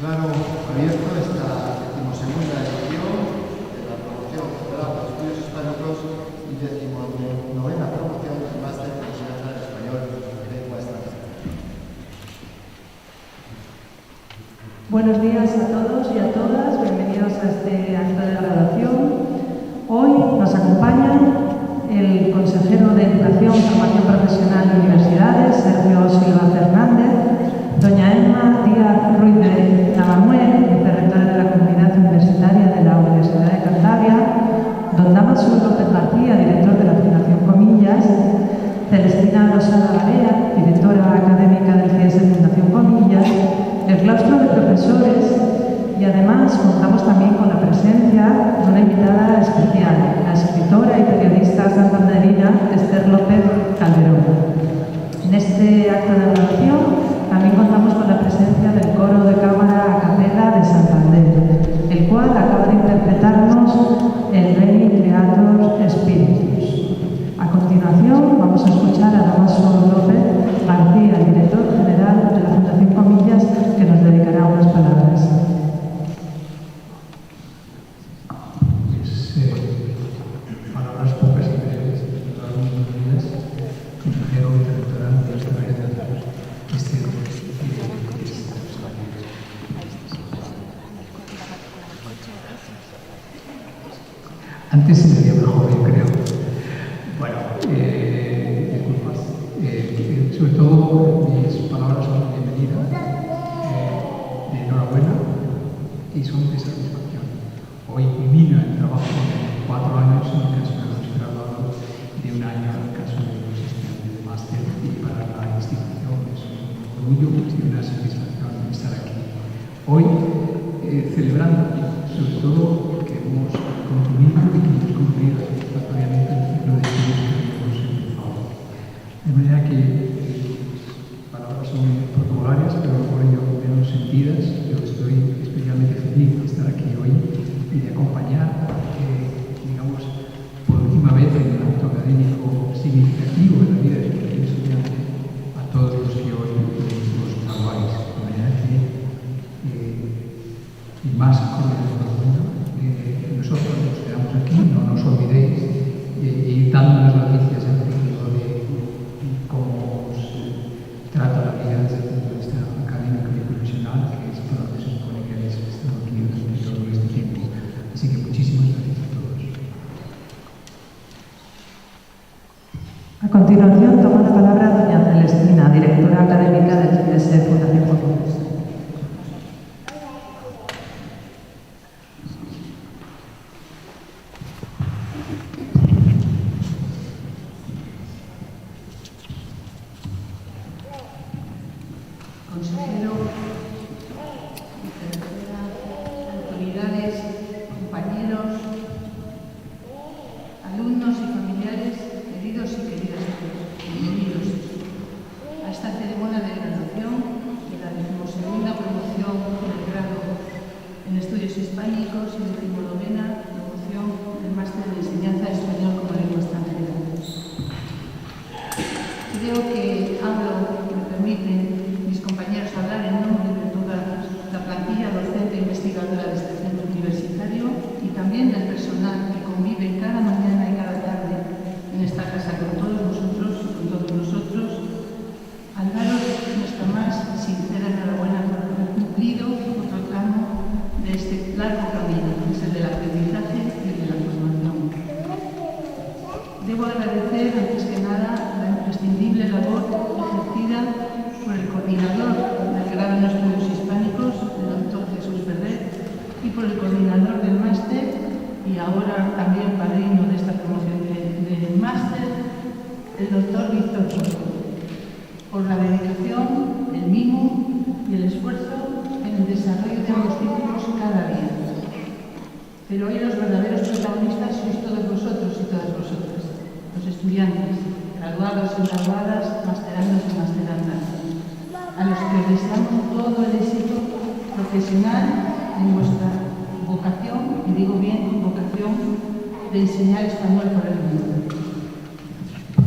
Declaro abierto esta 12ª edición de la promoción general de estudios hispánicos y 19ª promoción del máster de enseñanza del español y lengua extranjera. Buenos días a todos y a todas, bienvenidos a este acto de graduación. Hoy nos acompañan el consejero de Educación, Formación Profesional y Universidades, Sergio Silva Fernández, doña Emma Díaz Ruiz de Navamuel, vicerrectora de la Comunidad Universitaria de la Universidad de Cantabria, don Damaso López García, director de la Fundación Comillas, Celestina Rosada Barea, directora académica del CIES Fundación Comillas, el claustro de profesores, y además contamos también con la presencia de una invitada especial, la escritora y periodista santanderina Esther López Calderón. En este acto de graduación también contamos con la presencia del coro de cámara a capela de Santander, el cual acaba de interpretarnos el Veni Creator Spiritus. A continuación vamos a escuchar a Damaso López García, el director general de la Fundación Comillas, que nos dedicará unas palabras. Palabras pocas y breves. Buenos días, consejero y directora de esta Antes se me veía más joven, creo. Bueno, disculpas. Sobre todo, mis palabras son de bienvenida, de enhorabuena y son de satisfacción. Hoy culmina el trabajo de 4 años en el caso de los graduados y de 1 año en el caso de los estudiantes de máster, y para la institución es un orgullo y una satisfacción estar aquí. Hoy, celebrando, sobre todo porque hemos concluido y queremos concluir satisfactoriamente el ciclo de estudios que hemos empezado. De manera que las palabras son protocolarias, pero por ello menos sentidas. Yo estoy especialmente feliz de estar aquí hoy y de acompañar, digamos, por última vez en un acto académico significativo en la vida de cualquier estudiante, a todos los que hoy los graduáis. De manera que, y más con el nosotros nos quedamos aquí, no nos olvidéis, y dando las noticias en principio de cómo os trata la vida desde el punto de vista académico y profesional, que es por lo que se supone que habéis estado aquí durante todo este tiempo. Así que muchísimas gracias a todos. A continuación toma la palabra doña Celestina, directora académica del CIES Fundación Comillas. Consejero, vicerectora, autoridades, compañeros, alumnos y familiares, queridos y queridas todos, bienvenidos a esta ceremonia de graduación de la 12ª promoción del grado en estudios hispánicos y 19ª promoción del máster de enseñanza de español como lengua extranjera. Creo que hablo, me permiten mis compañeros hablar en nombre de toda la plantilla docente e investigadora de este centro universitario y también del personal que convive cada mañana y cada tarde en esta casa con todos vosotros y con todos nosotros, al daros nuestra más sincera enhorabuena por haber cumplido otro tramo de este largo camino, que es el del aprendizaje y el de la formación. Debo agradecer, antes que nada, la imprescindible labor ejercida por el coordinador del grado en estudios hispánicos, el doctor Jesús Ferrer, y por el coordinador del máster, y ahora también padrino de esta promoción del máster, el doctor Víctor Soto, por la dedicación, el mimo y el esfuerzo en el desarrollo de ambos títulos cada día. Pero hoy los verdaderos protagonistas sois todos vosotros y todas vosotras, los estudiantes, graduados y graduadas, masterandos y masterandas, a los que os deseamos todo el éxito profesional en vuestra vocación, y digo bien, vocación de enseñar español por el mundo.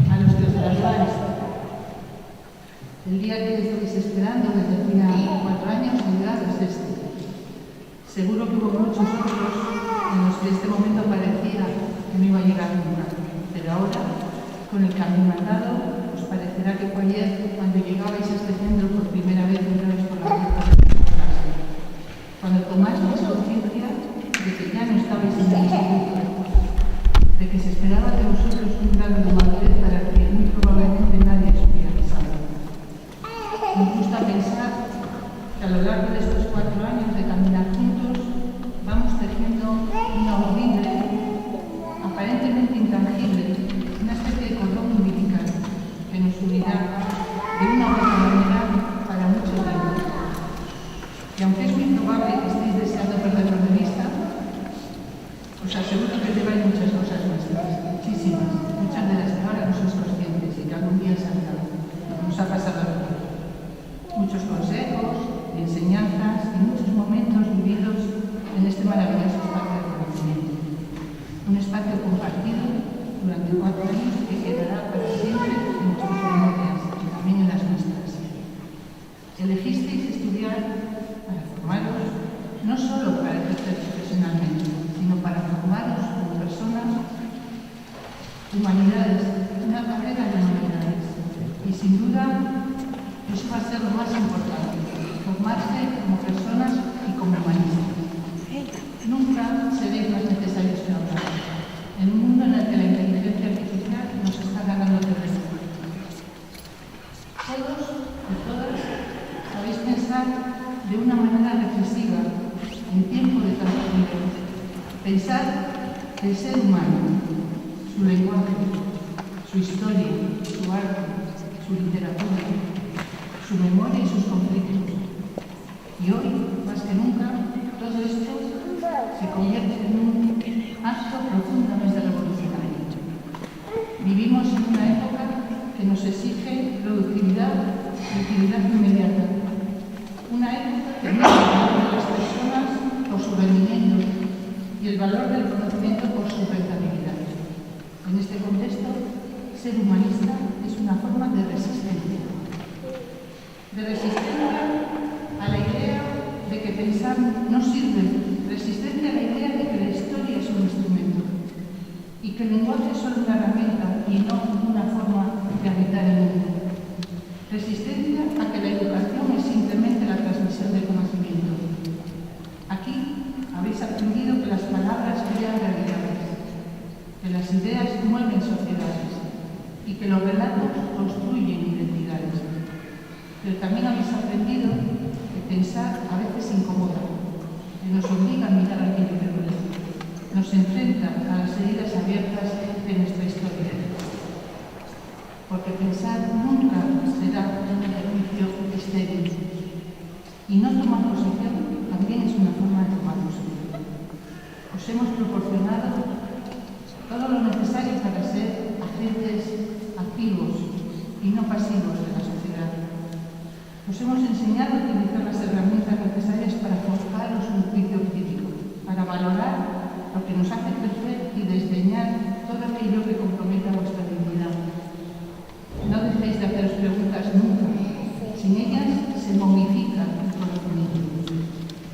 A los que os graduáis, el día que estáis esperando desde hacía 4 años, el grado es este. Seguro que hubo muchos otros en los que este momento parecía que no iba a llegar nunca, pero ahora, con el camino andado, os parecerá que fue ayer cuando llegabais a este centro por primera vez entrabais por la puerta de la clase, cuando tomasteis conciencia de que ya no estabais en el instituto, de que se esperaba de vosotros un grado de madurez para que muy probablemente nadie os hubiera pisado. Me gusta pensar que a lo largo de estos 4 años de caminar juntos vamos tejiendo una horrible, aparentemente intangible, una especie de cordón umbilical que nos unirá de una u otra manera para mucho tiempo. Y aunque es muy probable que estéis deseando perderlo de vista, os aseguro que lleváis muchas cosas nuestras, muchísimas, muchas de las que ahora no sois conscientes y que algún día saldrán, lo que nos ha pasado a todos. Muchos consejos, enseñanzas y muchos momentos vividos en este maravilloso espacio de conocimiento. Un espacio compartido durante 4 años que quedará para siempre en nuestras memorias y también en las nuestras. Elegisteis estudiar para formaros, no solo para ejercer profesionalmente, sino para formaros como personas, humanidades, una carrera de humanidades. Y sin duda, eso va a ser lo más importante, formarse como personas y como humanistas. Nunca seréis más necesarios que ahora, en un mundo en el que la inteligencia artificial nos está ganando terreno. Todos y todas sabéis pensar de una manera reflexiva en tiempo de tantos niveles. Pensar el ser humano, su lenguaje, su historia, su arte, su literatura, su memoria y sus conflictos. Y hoy, más que nunca, todo esto se convierte en un acto profundamente revolucionario. Vivimos en una época que nos exige productividad y utilidad inmediata. Una época que mide el valor de las personas por su rendimiento y el valor del conocimiento por su rentabilidad. En este contexto, ser humanista es una forma de resistencia. De resistencia a la idea de que pensar no sirve, resistencia a la idea de que la historia es un instrumento y que el lenguaje es solo una herramienta y no una forma de habitar el mundo. Resistencia a que la educación es simplemente la transmisión del conocimiento. Aquí habéis aprendido que las palabras crean realidades, que las ideas mueven sociedades y que los relatos construyen identidades. Pero también habéis aprendido que pensar a veces incomoda, que nos obliga a mirar aquello que duele, nos enfrenta a las heridas abiertas de nuestra historia. Porque pensar nunca será un ejercicio estéril. Y no tomar posición también es una forma de tomar posición. Os hemos proporcionado todo lo necesario para ser agentes activos y no pasivos de la sociedad. Os hemos enseñado a utilizar las herramientas necesarias para forjaros un juicio crítico, para valorar lo que nos hace crecer y desdeñar todo aquello que comprometa vuestra dignidad. No dejéis de haceros preguntas nunca. Sin ellas se momifica el conocimiento.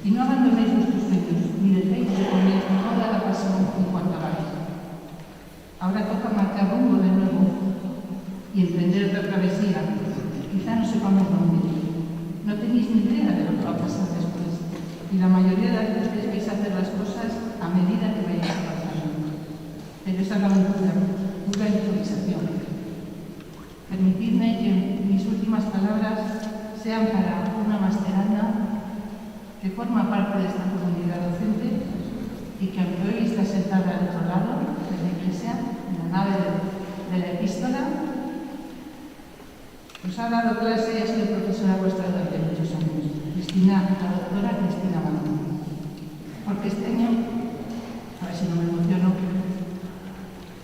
Y no abandonéis vuestros sueños, ni dejéis de poner toda la pasión en cuanto hagáis. Ahora toca marcar rumbo de nuevo y emprender otra travesía. Quizá no sepamos dónde. No tenéis ni idea de lo que va a pasar después. Y la mayoría de las veces vais a hacer las cosas a medida que vayáis avanzando. Pero esa es la aventura, pura improvisación. Permitidme que mis últimas palabras sean para una masteranda que forma parte de esta comunidad docente y que aunque hoy está sentada al otro lado de la iglesia, en la nave de la epístola, nos ha dado clase y ha sido profesora vuestra durante muchos años. Cristina, la doctora Cristina Manón. Porque este año, a ver si no me emociono,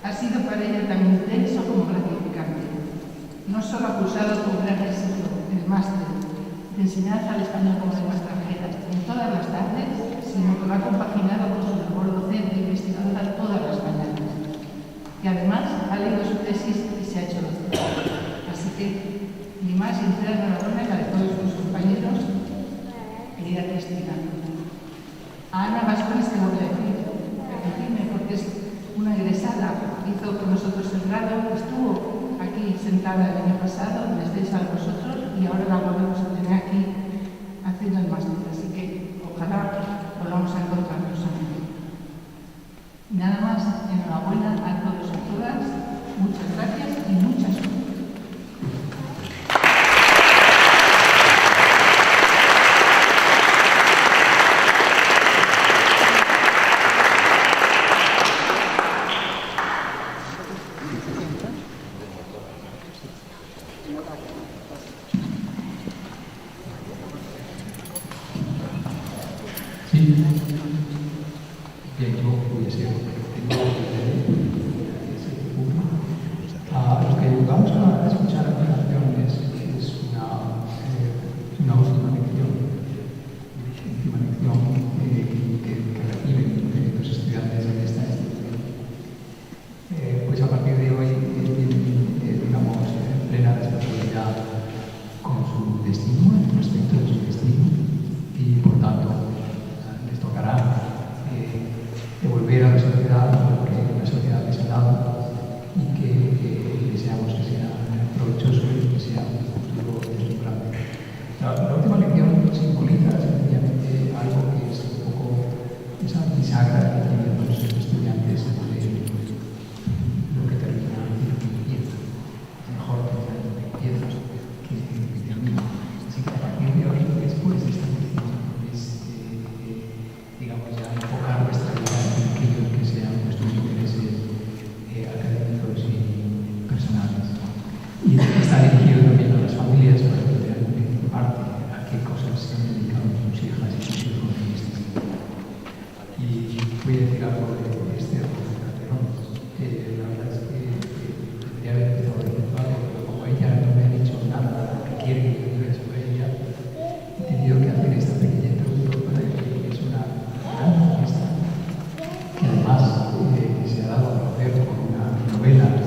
ha sido para ella tan intenso como gratificante. No solo ha cursado con gran éxito el máster de enseñanza al español como lengua extranjera en todas las tardes, sino que lo ha compaginado con su labor docente e investigadora todas las mañanas. Y además ha leído su tesis y se ha hecho doctora. Así que mi más sincera enhorabuena y la de todos sus compañeros, querida Cristina. publicada el año pasado, donde estáis a vosotros, y ahora la volvemos a tener aquí haciendo el máster. Así que ojalá volvamos a encontrarnos aquí. Nada más, enhorabuena a todos y todas, muchas gracias y mucha suerte. Sí, bien, yo voy a ser lo que vamos a escuchar a continuación es una última lección que reciben los estudiantes de esta institución. Pues a partir de hoy tienen, digamos, plena responsabilidad con su destino, respecto de su destino, y por tanto les tocará devolver a la sociedad lo que la sociedad les ha dado y que deseamos que sea provechoso y que sea un futuro deslumbrante. La última lección simboliza sencillamente algo que es un poco esa bisagra que tienen los estudiantes entre lo que termina y lo que empieza. Es mejor pensar en lo que empieza que en lo que termina. Así que a partir de hoy, después de esta lección, digamos, ya enfocar nuestra vida en aquellos que sean nuestros intereses académicos y personales. Y está dirigido también a las familias para que vean en parte a qué cosas se han dedicado sus hijas y sus hijos en este sentido. Y voy a decir algo de Esther Calderón. La verdad es que debería haber empezado diciendo algo, pero como ella no me ha dicho nada que quiere que yo diga sobre ella, he tenido que hacer esta pequeña introducción para decir que es una gran fiesta que además se ha dado a conocer con una novela.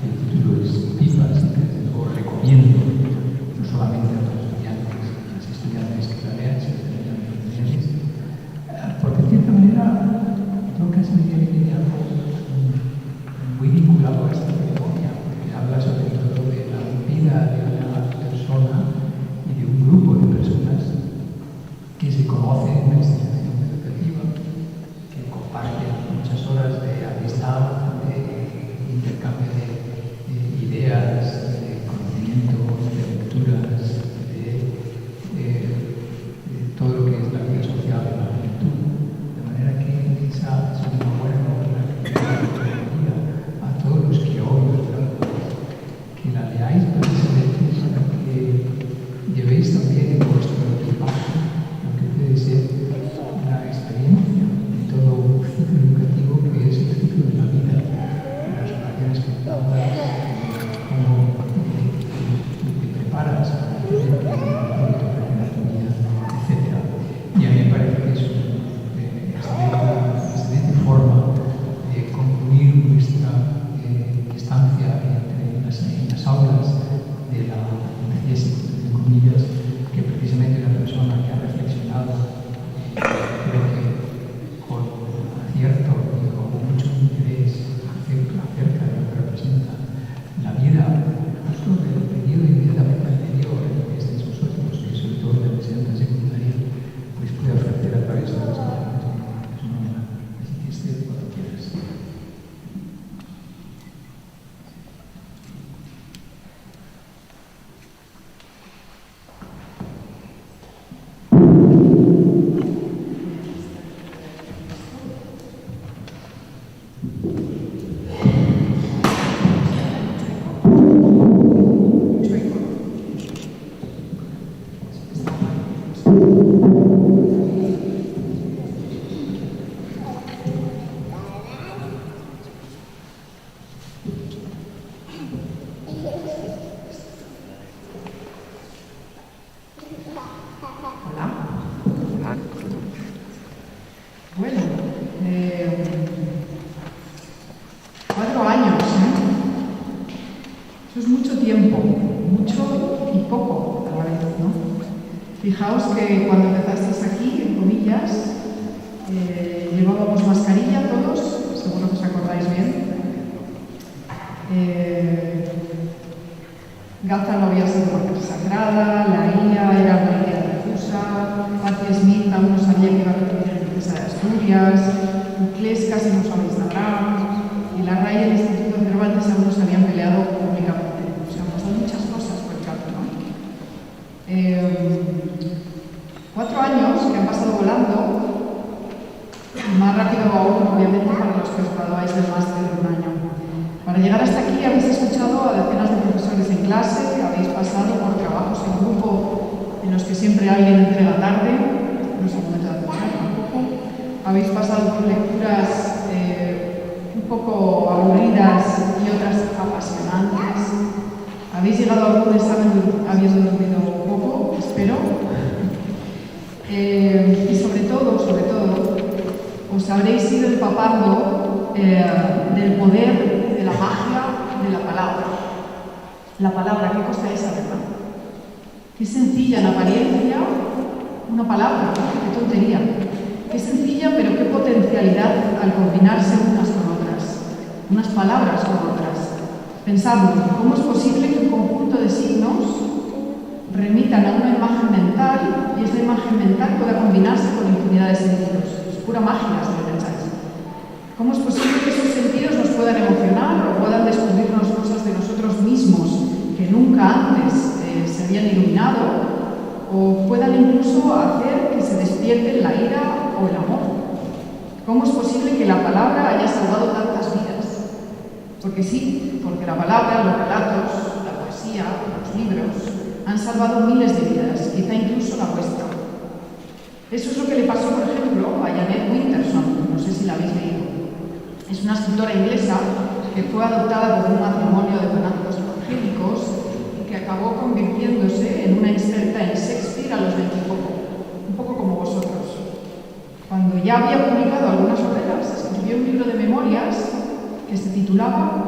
El título es Pipas, que os recomiendo no solamente a los estudiantes y las estudiantes que la lean, sino también a los estudiantes, porque de cierta manera creo que tiene algo muy vinculado a esta ceremonia, porque habla sobre todo de la vida de una persona y de un grupo de personas que se conocen en una institución educativa, que comparten muchas horas de amistad, de intercambio de ideas, de conocimiento, de lecturas, de todo lo que es la vida social de la juventud. De manera que esa es una buena novela que recomendaría a todos los que hoy os traigo, que la leáis precisamente para que llevéis también en vuestro equipaje lo que puede ser la experiencia de todo un ciclo educativo que es el ciclo de la vida, las relaciones que entablas, cómo te preparas para el que te ofrece tu vida, etc. Y a mí me parece que es una excelente forma de concluir nuestra estancia en las aulas de la CIESE, entre comillas, que precisamente una persona que ha reflexionado, creo que con acierto y con mucho interés acerca de lo que representa la vida justo del periodo inmediatamente anterior en lo que estáis vosotros, que sobre todo la enseñanza secundaria, pues puede ofrecer a través de las páginas de su novela. Así que cuando quieras. Bueno, 4 años, Eso es mucho tiempo, mucho y poco a la vez, ¿no? Fijaos que cuando empezasteis aquí, en Comillas, llevábamos mascarilla todos, seguro que os acordáis bien. Gaza no había sido masacrada, la IA era una idea difusa, Patti Smith aún no sabía que iba a recibir el princesa de Asturias, Uclés casi no usaba Instagram, y la RAI y el Instituto Cervantes aún no se habían peleado públicamente. O sea, han pasado muchas cosas por el camino, ¿no? 4 años que han pasado volando, más rápido aún, obviamente, para los que os graduáis del máster de un año. Para llegar hasta aquí habéis escuchado a decenas de profesores en clase, habéis pasado por trabajos en grupo en los que siempre alguien entrega tarde, no es el momento de escuchar tampoco, habéis pasado por lecturas un poco aburridas y otras apasionantes, habéis llegado a algún examen habiendo dormido poco, espero, y sobre todo, os habréis ido empapando del poder de la magia de la palabra. La palabra, ¿qué cosa es, verdad? Qué sencilla en apariencia una palabra, ¿no? Qué tontería. Qué sencilla, pero qué potencialidad al combinarse unas con otras. Unas palabras con otras. Pensadlo, ¿cómo es posible que un conjunto de signos remitan a una imagen mental y esa imagen mental pueda combinarse con infinidad de sentidos? Es pura magia, si lo pensáis. ¿Cómo es posible que esos sentidos nos puedan emocionar o puedan descubrirnos cosas de nosotros mismos que nunca antes se habían iluminado o puedan incluso hacer que se despierten la ira o el amor? ¿Cómo es posible que la palabra haya salvado tantas vidas? Porque sí, porque la palabra, los relatos, la poesía, los libros han salvado miles de vidas, quizá incluso la vuestra. Eso es lo que le pasó, por ejemplo, a Janet Winterson, no sé si la habéis leído. Es una escritora inglesa que fue adoptada por un matrimonio de fanáticos evangélicos y que acabó convirtiéndose en una experta en Shakespeare a los 20 y poco, un poco como vosotros. Cuando ya había publicado algunas novelas, escribió un libro de memorias que se titulaba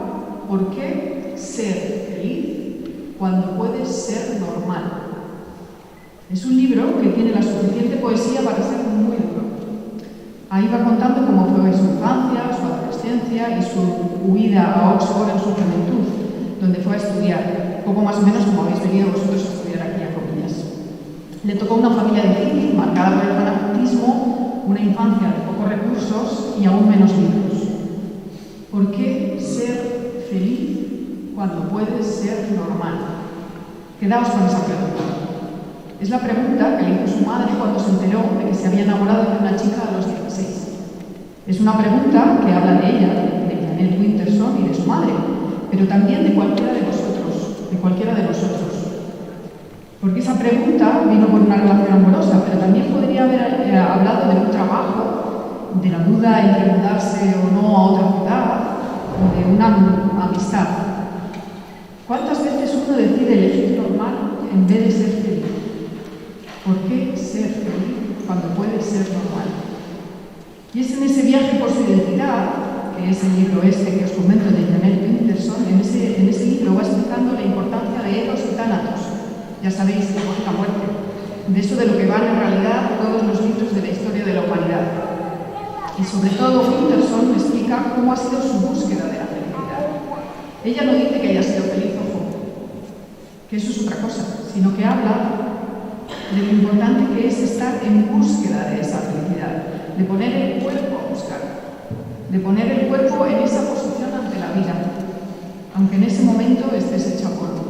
¿Por qué ser feliz cuando puedes ser normal? Es un libro que tiene la suficiente poesía para ser muy duro. Ahí va contando cómo fue su infancia, su adolescencia y su huida a Oxford en su juventud, donde fue a estudiar, poco más o menos como habéis venido vosotros a estudiar aquí a comillas. Le tocó una familia difícil, marcada por el fanatismo, una infancia de pocos recursos y aún menos libros. ¿Por qué ser feliz cuando puedes ser normal? Quedaos con esa pregunta. Es la pregunta que le hizo su madre cuando se enteró de que se había enamorado de una chica a los 16. Es una pregunta que habla de ella, de Janet Winterson y de su madre, pero también de cualquiera de vosotros, de cualquiera de nosotros. Porque esa pregunta vino por una relación amorosa, pero también podría haber hablado de un trabajo, de la duda entre mudarse o no a otra ciudad, o de una amistad. ¿Cuántas veces uno decide elegir normal en vez de ser feliz? ¿Por qué ser feliz cuando puedes ser normal? Y es en ese viaje por su identidad, que es el libro este que os comento de Janet Winterson, en ese libro va explicando la importancia de Eros y Tánatos. Ya sabéis, la muerte. De eso de lo que van en realidad todos los libros de la historia de la humanidad. Y sobre todo Winterson explica cómo ha sido su búsqueda de la felicidad. Ella no dice que haya sido feliz, ojo, que eso es otra cosa, sino que habla de lo importante que es estar en búsqueda de esa felicidad, de poner el cuerpo a buscar, de poner el cuerpo en esa posición ante la vida, aunque en ese momento estés hecha polvo.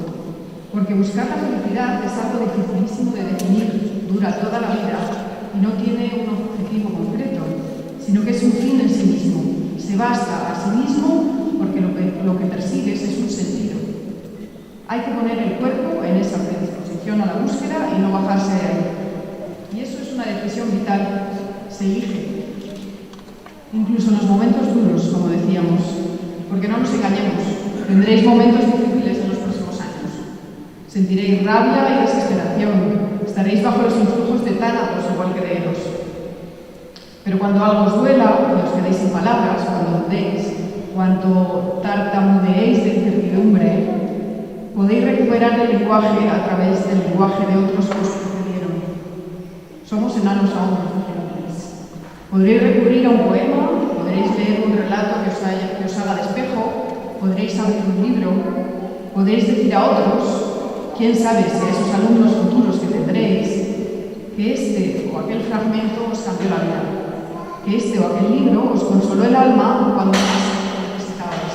Porque buscar la felicidad es algo dificilísimo de definir, dura toda la vida y no tiene un objetivo concreto, sino que es un fin en sí mismo. Se basta a sí mismo porque lo que persigues es un sentido. Hay que poner el cuerpo en esa predisposición a la búsqueda y no bajarse de ahí. Y eso es una decisión vital, se elige. Incluso en los momentos duros, como decíamos, porque no nos engañemos, tendréis momentos difíciles en los próximos años. Sentiréis rabia y desesperación, estaréis bajo los influjos de Tánatos igual que de Eros. Pero cuando algo os duela y os quedéis sin palabras, cuando dudéis, cuando tartamudeéis de incertidumbre, podéis recuperar el lenguaje a través del lenguaje de otros que os precedieron. Somos enanos aún, podréis recurrir a un poema, podréis leer un relato que os haga de espejo, podréis abrir un libro, podéis decir a otros quién sabe si a esos alumnos futuros que tendréis, que este o aquel fragmento os cambió la vida, que este o aquel libro os consoló el alma cuando más lo necesitabais.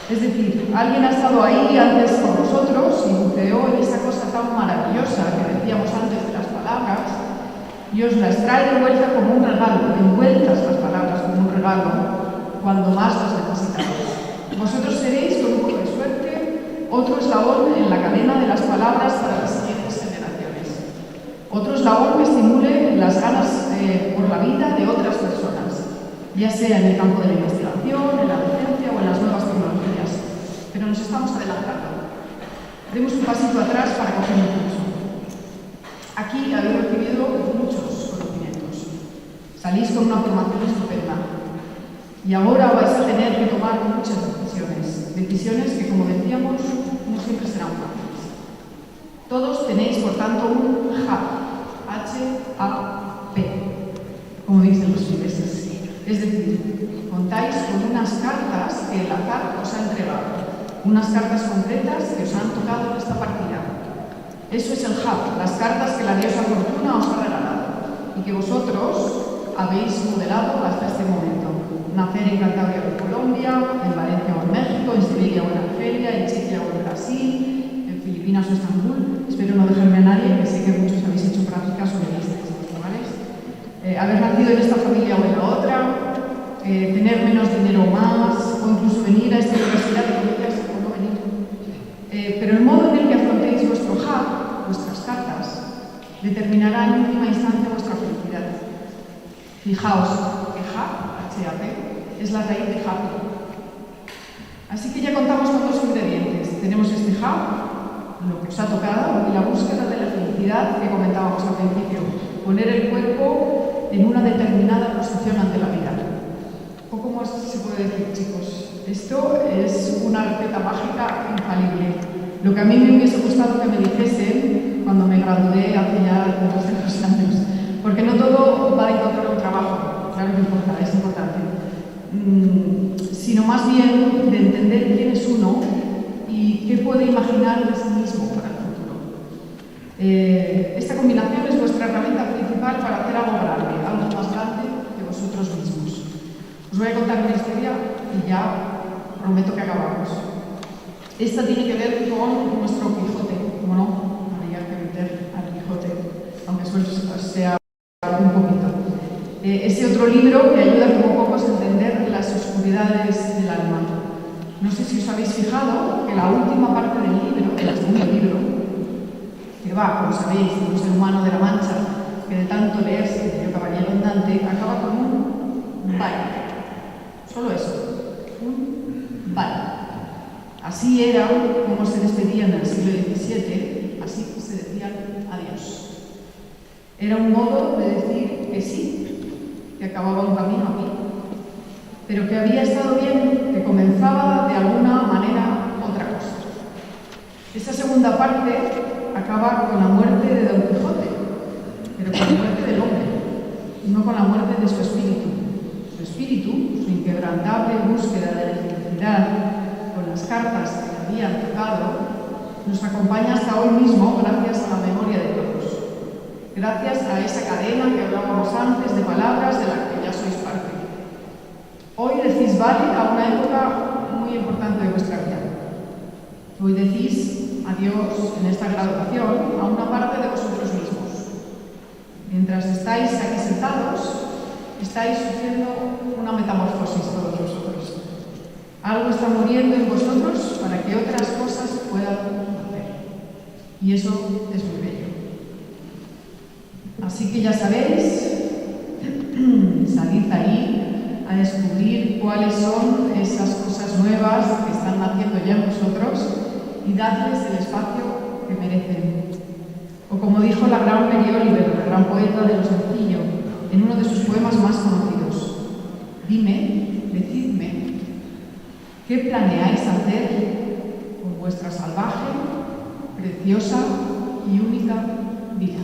Es decir, alguien ha estado ahí antes con vosotros y buceó en esa cosa tan maravillosa que decíamos antes de las palabras y os las trae de vuelta como un regalo, envueltas las palabras como un regalo, cuando más las necesitáis. Vosotros seréis, con un poco de suerte, otro eslabón en la cadena de las palabras para las siguientes generaciones. Otro eslabón que estimule las ganas por la vida de otras personas, ya sea en el campo de la investigación, en la docencia o en las nuevas tecnologías. Pero nos estamos adelantando. Demos un pasito atrás para coger impulso. Aquí habéis recibido muchos conocimientos. Salís con una formación estupenda. Y ahora vais a tener que tomar muchas decisiones. Decisiones que, como decíamos, no siempre serán fáciles. Todos tenéis, por tanto, un HAP. H-A-P, como dicen los ingleses. Es decir, contáis con unas cartas que el azar os ha entregado. Unas cartas concretas que os han tocado en esta partida. Eso es el HAP, las cartas que la diosa Fortuna os ha regalado y que vosotros habéis modelado hasta este momento. Nacer en Cantabria o en Colombia, en Valencia o en México, en Siberia o en Argelia, en Chequia o en Brasil, en Filipinas o Estambul. Espero no dejarme a nadie, que sé que muchos habéis hecho prácticas o leísteis, ¿vale? Haber nacido en esta familia o en la otra, tener menos dinero o más, o incluso venir a esta universidad de comillas o no venir. Pero el modo en el que afrontéis vuestro HAP, vuestras cartas, determinará en última instancia vuestra felicidad. Fijaos que HAP, H-A-P, es la raíz de happy. Así que ya contamos con dos ingredientes. Tenemos este HAP, lo que os ha tocado, y la búsqueda de la felicidad que comentábamos al principio. Poner el cuerpo en una determinada posición ante la vida. Poco más se puede decir, chicos. Esto es una receta mágica infalible. Lo que a mí me hubiese gustado que me dijesen cuando me gradué hace ya algunos de los años. Porque no todo va a encontrar un trabajo, claro que importa, es importante. Sino más bien de entender quién es uno y qué puede imaginar de sí mismo para el futuro. Esta combinación es vuestra herramienta principal para hacer algo grande, algo más grande que vosotros mismos. Os voy a contar una historia y ya prometo que acabamos. Esta tiene que ver con nuestro Quijote, como no, habría que meter al Quijote, aunque solo sea un poquito. Ese otro libro que ayuda como pocos a entender las oscuridades del alma. No sé si os habéis fijado que la última parte del libro, el segundo libro, que va, como sabéis, de un ser humano de la Mancha, que de tanto leerse dio caballero andante, acaba con un bye. Solo eso, un bye. Así era como se despedían en el siglo XVII, así se decían adiós. Era un modo de decir que sí, que acababa un camino aquí, pero que había estado bien, que comenzaba de alguna manera otra cosa. Esa segunda parte acaba con la muerte de Don Quijote, pero con la muerte del hombre, no con la muerte de su espíritu. Su espíritu, su inquebrantable búsqueda de la felicidad, con las cartas que le habían tocado, nos acompaña hasta hoy mismo gracias a la memoria de todos. Gracias a esa cadena que hablábamos antes de palabras de la que ya sois parte. Hoy decís vale a una época muy importante de vuestra vida. Hoy decís adiós en esta graduación a una parte de vosotros mismos. Mientras estáis aquí sentados, estáis sufriendo una metamorfosis todos vosotros. Algo está muriendo en vosotros para que otras cosas puedan nacer. Y eso es muy bello. Así que ya sabéis, salid ahí a descubrir cuáles son esas cosas nuevas que están naciendo ya en vosotros y dadles el espacio que merecen. O como dijo la gran Mary Oliver, la gran poeta de lo sencillo, en uno de sus poemas más conocidos: decidme, ¿qué planeáis hacer con vuestra salvaje, preciosa y única vida?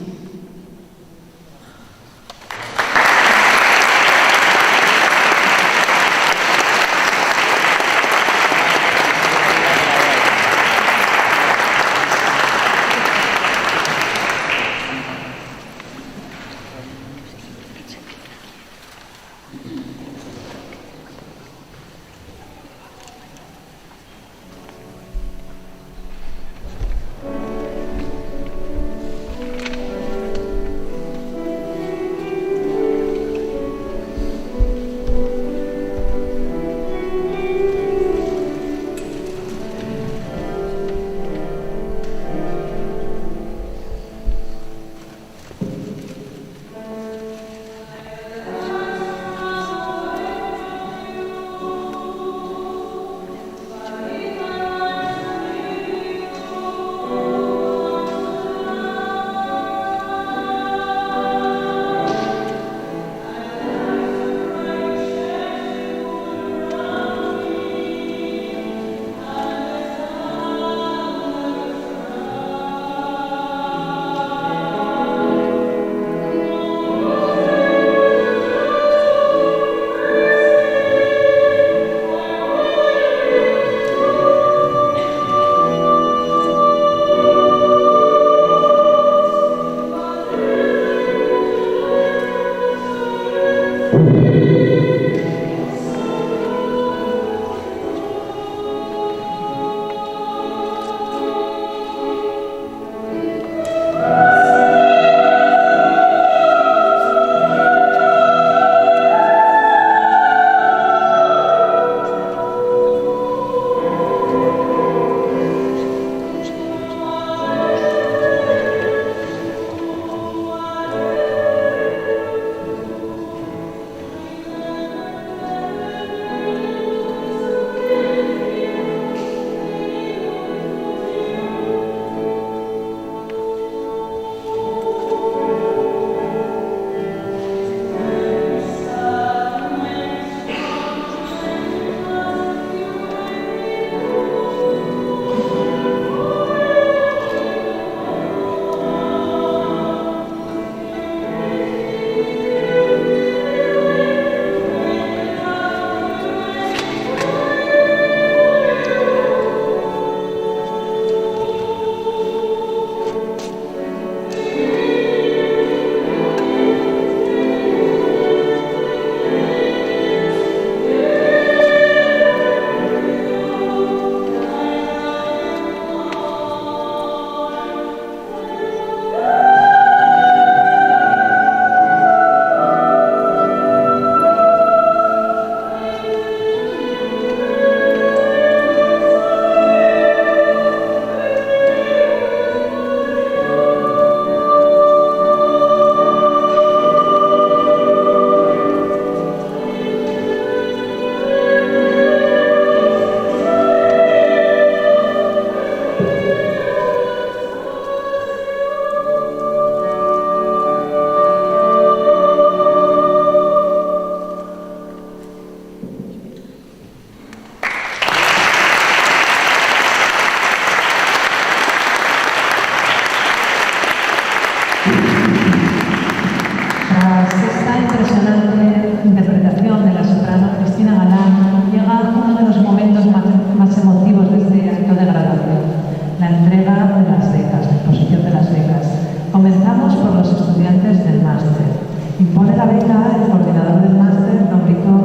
Impone la beca el coordinador del máster, don Víctor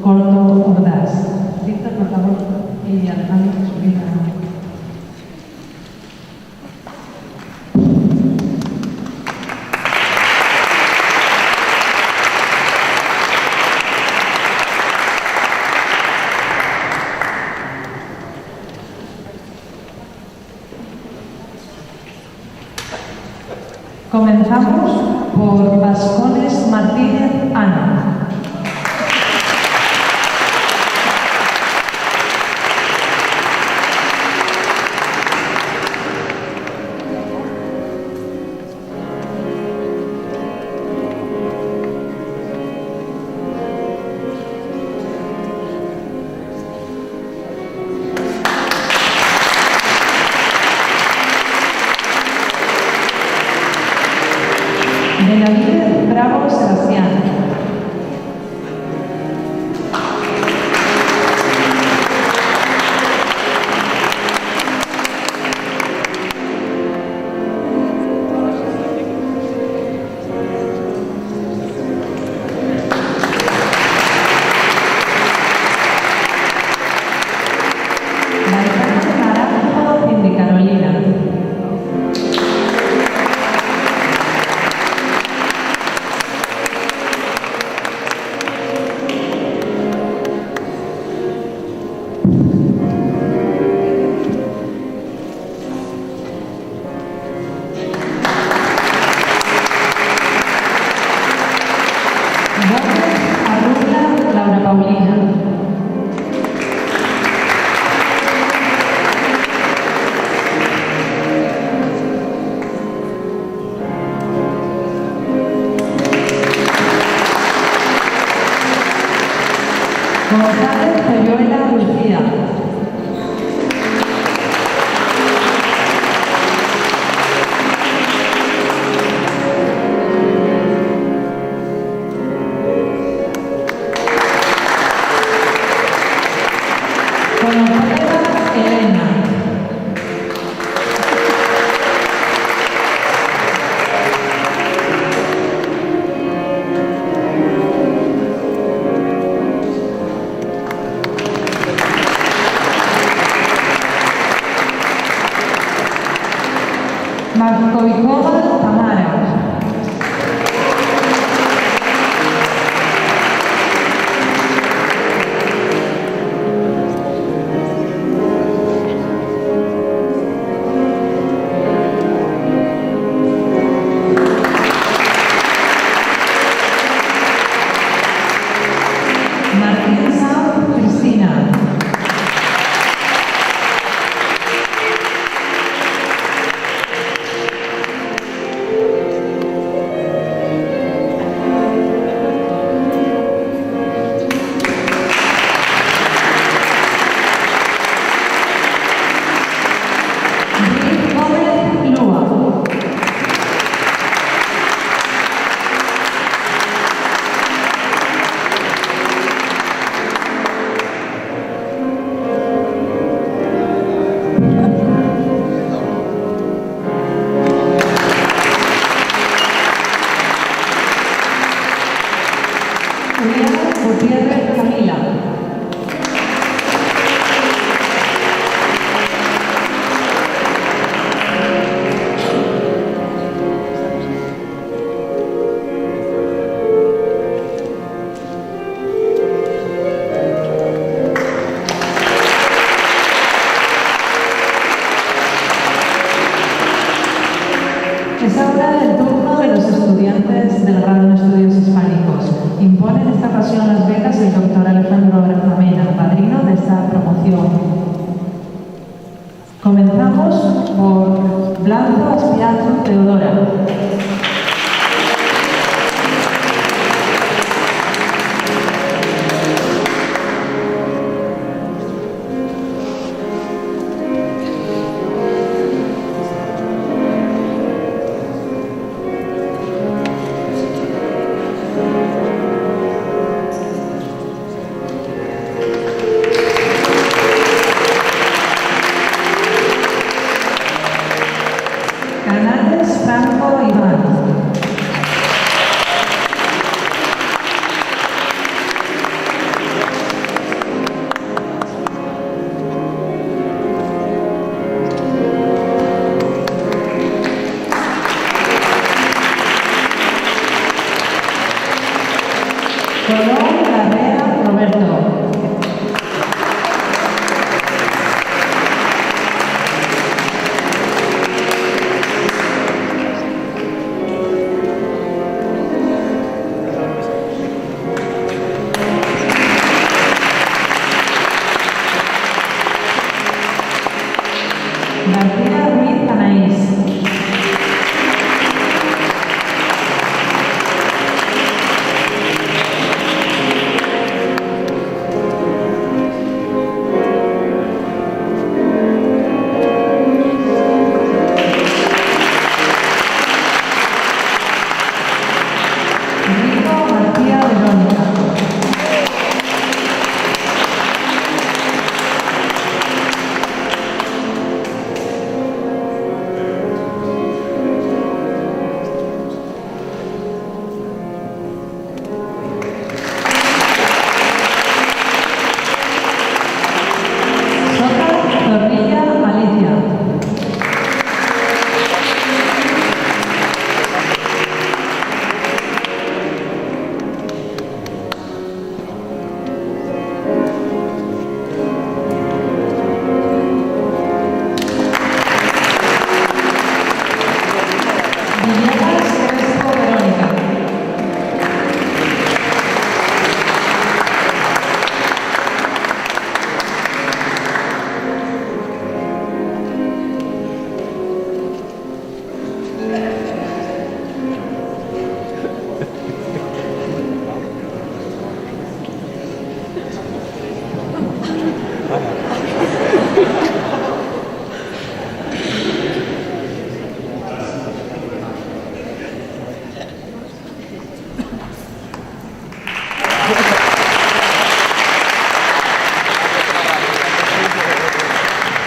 Corto Ordaz. Víctor, por favor, y Alejandro, subir a... Comenzamos por Vascones Martínez Ana. Benavides Bravo Sebastián. Alejandro Naranjo Cindy Carolina. Arrula Laura Paulina. González Coyuela Lucía. Conoceda Elena. Markovikova Tamara. Martín Sanz Cristina. Luis Gómez Lua. Julián Gutiérrez Camila. Es ahora el turno de los estudiantes del grado en estudios hispánicos. Impone en esta ocasión las becas el doctor Alejandro Colón Larrea Roberto. García Ruiz Anaís. Rico García Verónica. Soca Zorrilla Alicia. Villegas Crespo Verónica.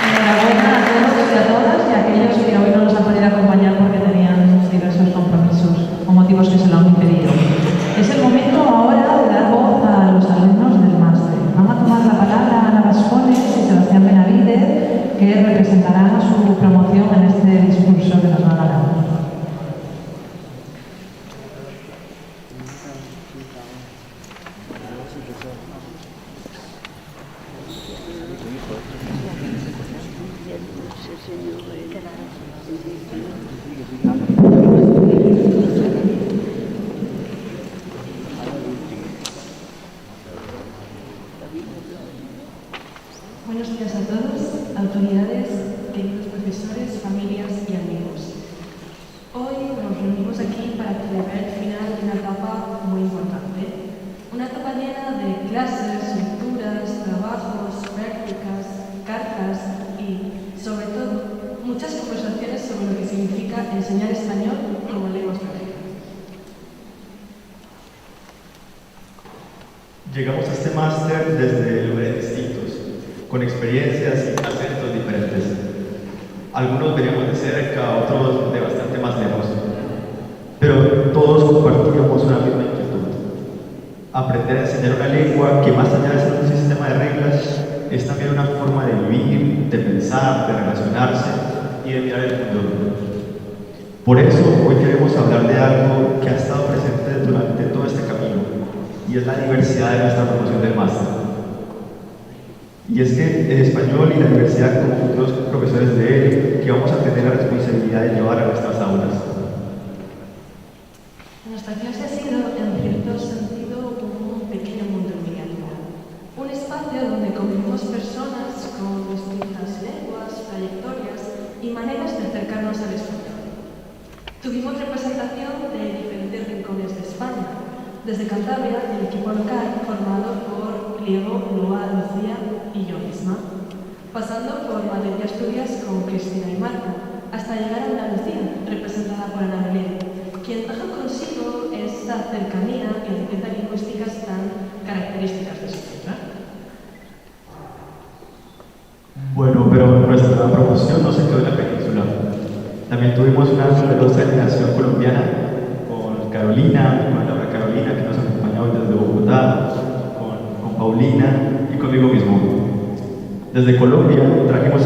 Enhorabuena a todos y a todas y a aquellos que hoy no nos han podido acompañar porque tenían diversos compromisos o motivos que se lo han impedido. Es el momento ahora de dar voz a los alumnos del máster. Van a tomar la palabra Ana Vascones y Sebastián Benavidez, que representarán a su promoción en este discurso que nos van a dar. Buenos días a todos, autoridades, queridos profesores, familias y amigos. Hoy nos reunimos aquí para celebrar el final de una etapa muy importante. Una etapa llena de clases, lecturas, trabajos, prácticas, cartas y, sobre todo, muchas conversaciones sobre lo que significa enseñar español como lengua extranjera. Llegamos a este máster desde lugares distintos, con experiencias y acentos diferentes. Algunos veníamos de cerca, otros de bastante más lejos, pero todos compartíamos una misma inquietud: aprender a enseñar una lengua que, más allá de ser un sistema de reglas, es también una forma de vivir, de pensar, de relacionarse y de mirar el mundo. Por eso hoy queremos hablar de algo que ha estado presente durante todo este camino, y es la diversidad de nuestra promoción del máster. Y es que el español y la diversidad como futuros profesores de él, que vamos a tener la responsabilidad de llevar a nuestras aulas. Nuestra clase ha sido, en cierto sentido, un pequeño mundo en miniatura. Un espacio donde convivimos personas con distintas lenguas, trayectorias y maneras de acercarnos al español. Tuvimos representación de diferentes rincones de España. Desde Cantabria, el equipo local formado por Pliego, Loa, Lucía y yo misma, pasando por Madrid y Asturias con Cristina y Marta, hasta llegar a Andalucía, representada por Ana Belén, quien trajo consigo esa cercanía y riqueza lingüísticas tan características de su tierra. Bueno, pero nuestra promoción no se quedó en la península. También tuvimos una numerosa delegación colombiana con Carolina, con Laura Carolina, que nos acompañó desde Bogotá, con Paulina y conmigo mismo. Desde Colombia trajimos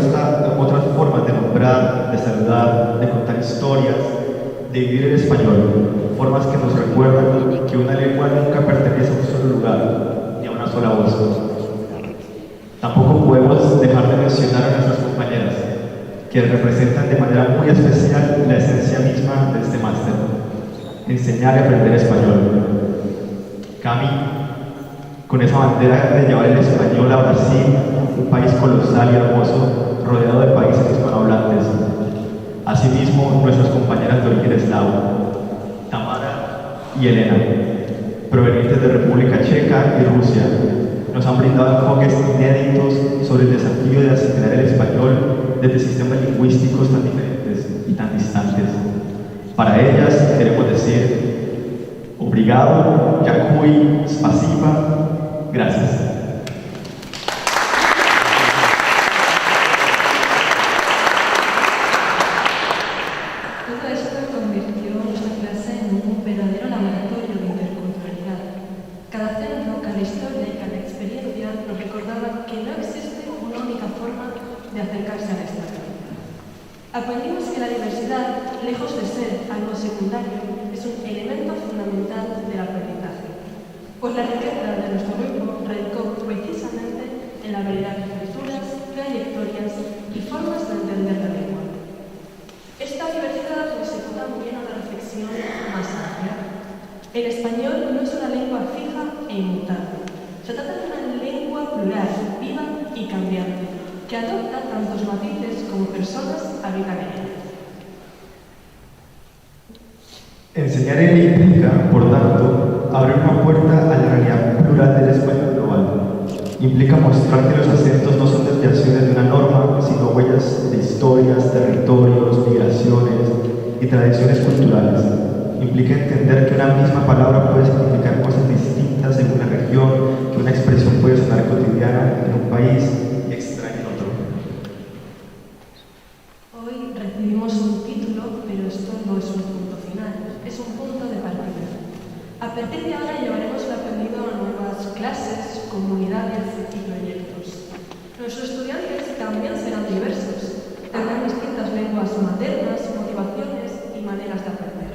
otras formas de nombrar, de saludar, de contar historias, de vivir el español, formas que nos recuerdan que una lengua nunca pertenece a un solo solo lugar, ni a una sola voz. Tampoco podemos dejar de mencionar a nuestras compañeras, que representan de manera muy especial la esencia misma de este máster: enseñar y aprender español. Cami, con esa bandera de llevar el español a Brasil, un país colosal y hermoso, rodeado de países hispanohablantes. Asimismo, nuestras compañeras de origen eslavo, Tamara y Elena, provenientes de República Checa y Rusia, nos han brindado enfoques inéditos sobre el desafío de asimilar el español desde sistemas lingüísticos tan diferentes y tan distantes. Para ellas queremos decir obrigado, Yakui, spasiba, gracias. Todo esto convirtió nuestra clase en un verdadero laboratorio de interculturalidad. Cada centro, cada historia y cada experiencia nos recordaba que no existe una única forma de acercarse a la historia. Aprendimos que la diversidad, lejos de ser algo secundario, es un elemento fundamental del aprendizaje, pues la riqueza de nuestro grupo radicó precisamente en la variedad de culturas, trayectorias y formas de entender la lengua. Esta diversidad nos llevó también a una reflexión más amplia. El español no es una lengua fija e inmutable. Se trata de una lengua plural, viva y cambiante, que adopta tantos matices como personas habitan en ella. Enseñar implica, por tanto, abrir una puerta a la realidad plural del español global. Implica mostrar que los acentos no son desviaciones de una norma, sino huellas de historias, territorios, migraciones y tradiciones culturales. Implica entender que una misma palabra puede significar cosas distintas según la región, que una expresión puede sonar cotidiana en un país y extraña en otro. Hoy recibimos un título, pero esto no es un punto final, es un punto de partida. A partir de ahora llevaremos lo aprendido a nuevas clases, comunidades y proyectos. Nuestros estudiantes también serán diversos, tendrán distintas lenguas maternas, motivaciones y maneras de aprender.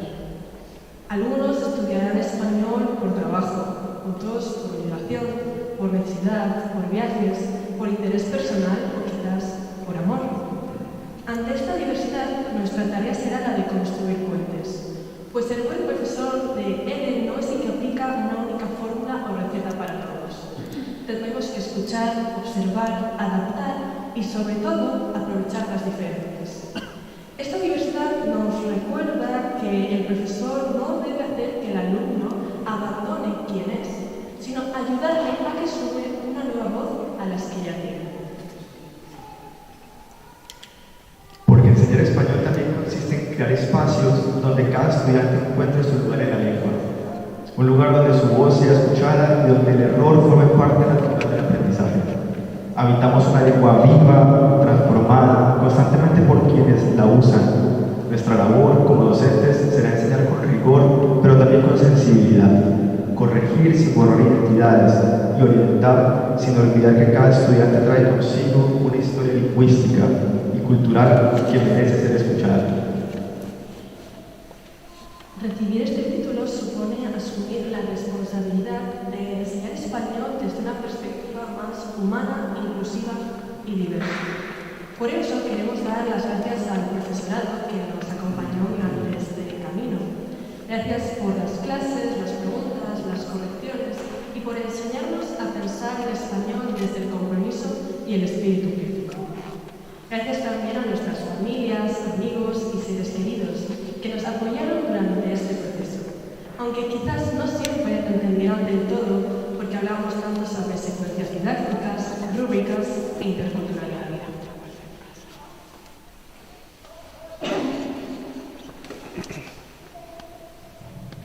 Algunos estudiarán español por trabajo, otros por obligación, por necesidad, por viajes, por interés personal o quizás por amor. Ante esta diversidad, nuestra tarea será la de construir puentes, pues el buen profesor de EDE no es el que aplica una única fórmula o receta para todos. Tendremos que escuchar, observar, adaptar y, sobre todo, aprovechar las diferencias. Esta diversidad nos recuerda que el profesor no debe hacer que el alumno abandone quién es, sino ayudarle a que sume una nueva voz a las que ya tiene. Porque enseñar español también consiste en crear espacios donde cada estudiante encuentre su lugar en la lengua. Un lugar donde su voz sea escuchada y donde el error forme parte natural del aprendizaje. Habitamos una lengua viva, transformada constantemente por quienes la usan. Nuestra labor como docentes será enseñar con rigor, pero también con sensibilidad. Corregir sin borrar identidades y orientar sin olvidar que cada estudiante trae consigo una historia lingüística y cultural que merece ser escuchada. Recibir este título supone asumir la responsabilidad de enseñar español desde una perspectiva más humana, inclusiva y diversa. Por eso queremos dar las gracias al profesorado que nos acompañó durante este camino. Gracias por las clases, las preguntas, las correcciones y por enseñarnos a pensar el español desde el compromiso y el espíritu crítico. Gracias también a nuestras familias, amigos y seres queridos que nos apoyaron durante este proceso, aunque quizás no siempre entendieron del todo porque hablamos tanto sobre secuencias didácticas, rúbricas e interculturalidad.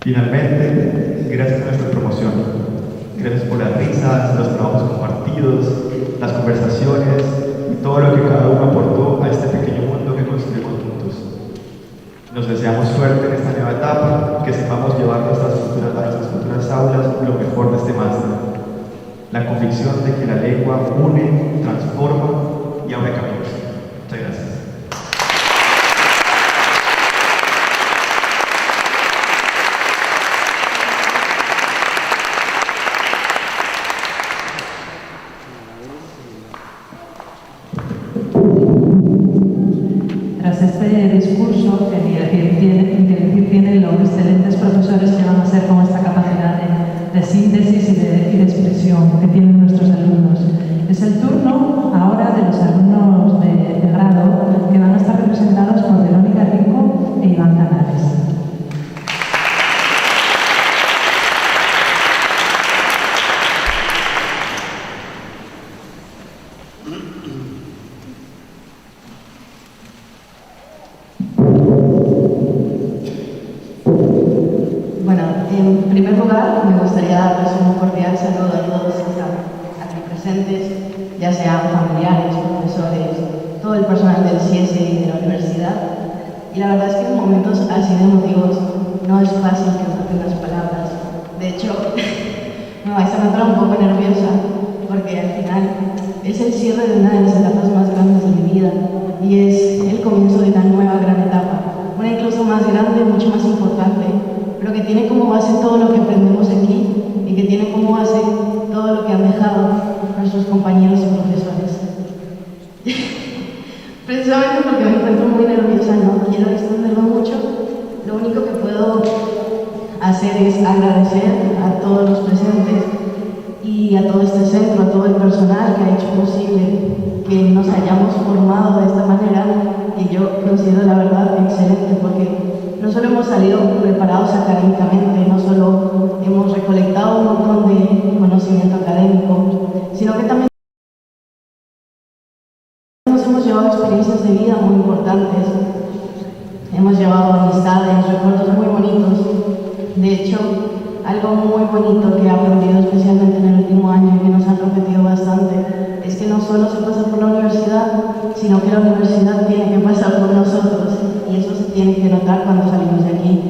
Finalmente, gracias a nuestra promoción. Gracias por las risas, los trabajos compartidos, las conversaciones y todo lo que cada uno aportó a este pequeño mundo que construimos juntos. Nos deseamos suerte en esta nueva etapa, que sepamos llevar a nuestras futuras aulas lo mejor de este máster. La convicción de que la lengua une, transforma y abre caminos. Muchas gracias. En primer lugar, me gustaría darles un cordial saludo a todos los que están aquí presentes, ya sean familiares, profesores, todo el personal del CIESE y de la universidad. Y la verdad es que en momentos así de emotivos no es fácil que broten las palabras. De hecho, me vais a notar un poco nerviosa, porque al final es el cierre de una de las etapas más grandes de mi vida y es el comienzo de una nueva gran etapa, una incluso más grande, mucho más importante, pero que tiene como base todo lo que aprendemos aquí y que tiene como base todo lo que han dejado nuestros compañeros y profesores. Precisamente porque me encuentro muy nerviosa, no quiero extenderlo mucho, lo único que puedo hacer es agradecer a todos los presentes y a todo este centro, a todo el personal que ha hecho posible que nos hayamos formado de esta manera, que yo considero la verdad excelente, porque no solo hemos salido preparados académicamente, no solo hemos recolectado un montón de conocimiento académico, sino que también nos hemos llevado experiencias de vida muy importantes, hemos llevado amistades, recuerdos muy bonitos. De hecho, algo muy bonito que he aprendido especialmente en el último año y que nos han repetido bastante es que no solo se pasa por la universidad, sino que la universidad tiene que pasar por nosotros, y eso se tiene que notar cuando salimos de aquí.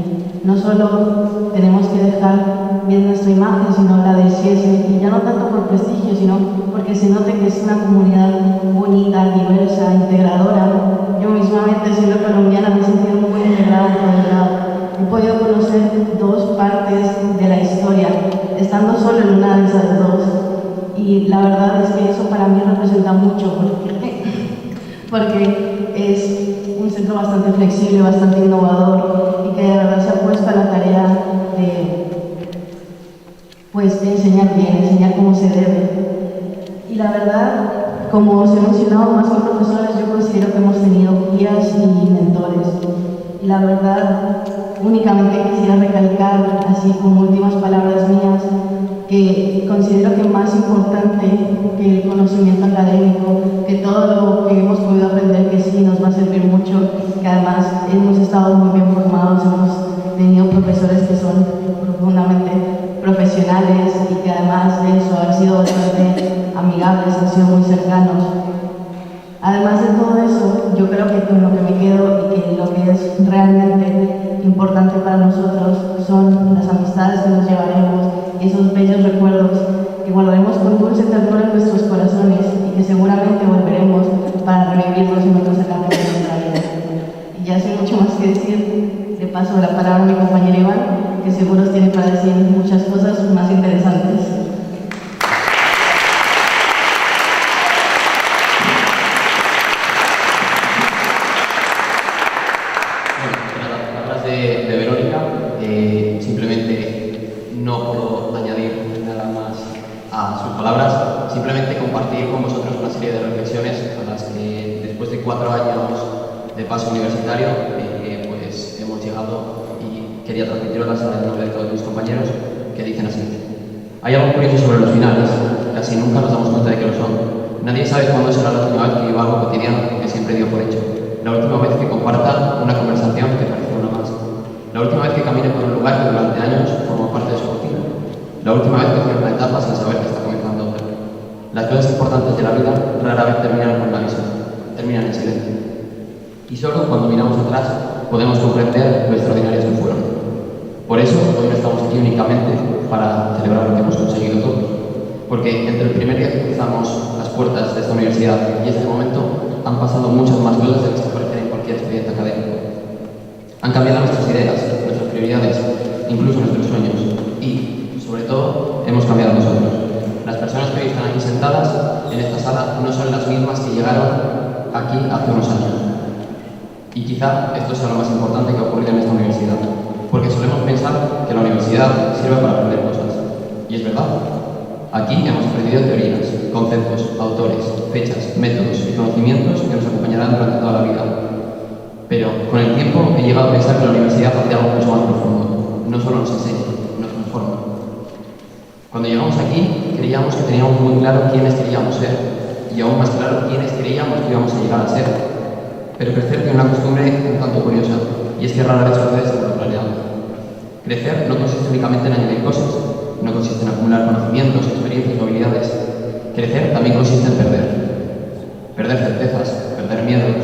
No solo tenemos que dejar bien nuestra imagen, sino la del CIESE, y ya no tanto por prestigio, sino porque se note que es una comunidad bonita, diversa, integradora. Yo mismamente, siendo colombiana, me he sentido muy integrada en todo el grado. He podido conocer dos partes de la historia, estando solo en una de esas dos. Y la verdad es que eso para mí representa mucho, porque es un centro bastante flexible, bastante innovador, y que de verdad se ha puesto a la tarea de enseñar bien, enseñar como se debe. Y la verdad, como os he mencionado, más que profesores, yo considero que hemos tenido guías y mentores. Y la verdad, únicamente quisiera recalcar, así como últimas palabras mías, que considero que más importante que el conocimiento académico, que todo lo que hemos podido aprender, que sí nos va a servir mucho, que además hemos estado muy bien formados, hemos tenido profesores que son profundamente profesionales y que además de eso han sido bastante amigables, han sido muy cercanos. Además de todo eso, yo creo que con lo que me quedo y que lo que es realmente importante para nosotros son las amistades que nos llevaremos y esos bellos recuerdos que guardaremos con dulce ternura en nuestros corazones y que seguramente volveremos para revivirlos en otras etapas de nuestra vida. Y ya sin mucho más que decir, le paso la palabra a mi compañero Iván, que seguro tiene para decir muchas cosas más interesantes. De Verónica, simplemente no puedo añadir nada más a sus palabras, simplemente compartir con vosotros una serie de reflexiones a las que después de 4 años de paso universitario pues hemos llegado, y quería transmitirlas en nombre de todos mis compañeros, que dicen así: hay algo curioso sobre los finales, casi nunca nos damos cuenta de que lo son. Nadie sabe cuándo será la última vez que viva algo cotidiano que siempre dio por hecho, la última vez que comparta una conversación que parece una más, la última vez que camine por un lugar que durante años formó parte de su rutina, la última vez que cierra una etapa sin saber que está comenzando otra. Las cosas importantes de la vida rara vez terminan con un aviso, terminan en silencio. Y solo cuando miramos atrás podemos comprender lo extraordinarios que fueron. Por eso hoy no estamos aquí únicamente para celebrar lo que hemos conseguido todos, porque entre el primer día que cruzamos las puertas de esta universidad y este momento han pasado muchas más cosas de las que aparecen en cualquier expediente académico. Han cambiado nuestras ideas, nuestras prioridades, incluso nuestros sueños. Y, sobre todo, hemos cambiado nosotros. Las personas que hoy están aquí sentadas en esta sala no son las mismas que llegaron aquí hace unos años. Y quizá esto sea lo más importante que ha ocurrido en esta universidad, porque solemos pensar que la universidad sirve para aprender cosas. Y es verdad. Aquí hemos aprendido teorías, conceptos, autores, fechas, métodos y conocimientos que nos acompañarán durante toda la vida. Pero con el tiempo he llegado a pensar que la universidad hace algo mucho más profundo. No solo nos enseña, nos transforma. Cuando llegamos aquí, creíamos que teníamos muy claro quiénes queríamos ser, y aún más claro quiénes creíamos que íbamos a llegar a ser. Pero crecer tiene una costumbre un tanto curiosa, y es que rara vez sucede según lo planeado. Crecer no consiste únicamente en añadir cosas, no consiste en acumular conocimientos, experiencias o habilidades. Crecer también consiste en perder. Perder certezas, perder miedos,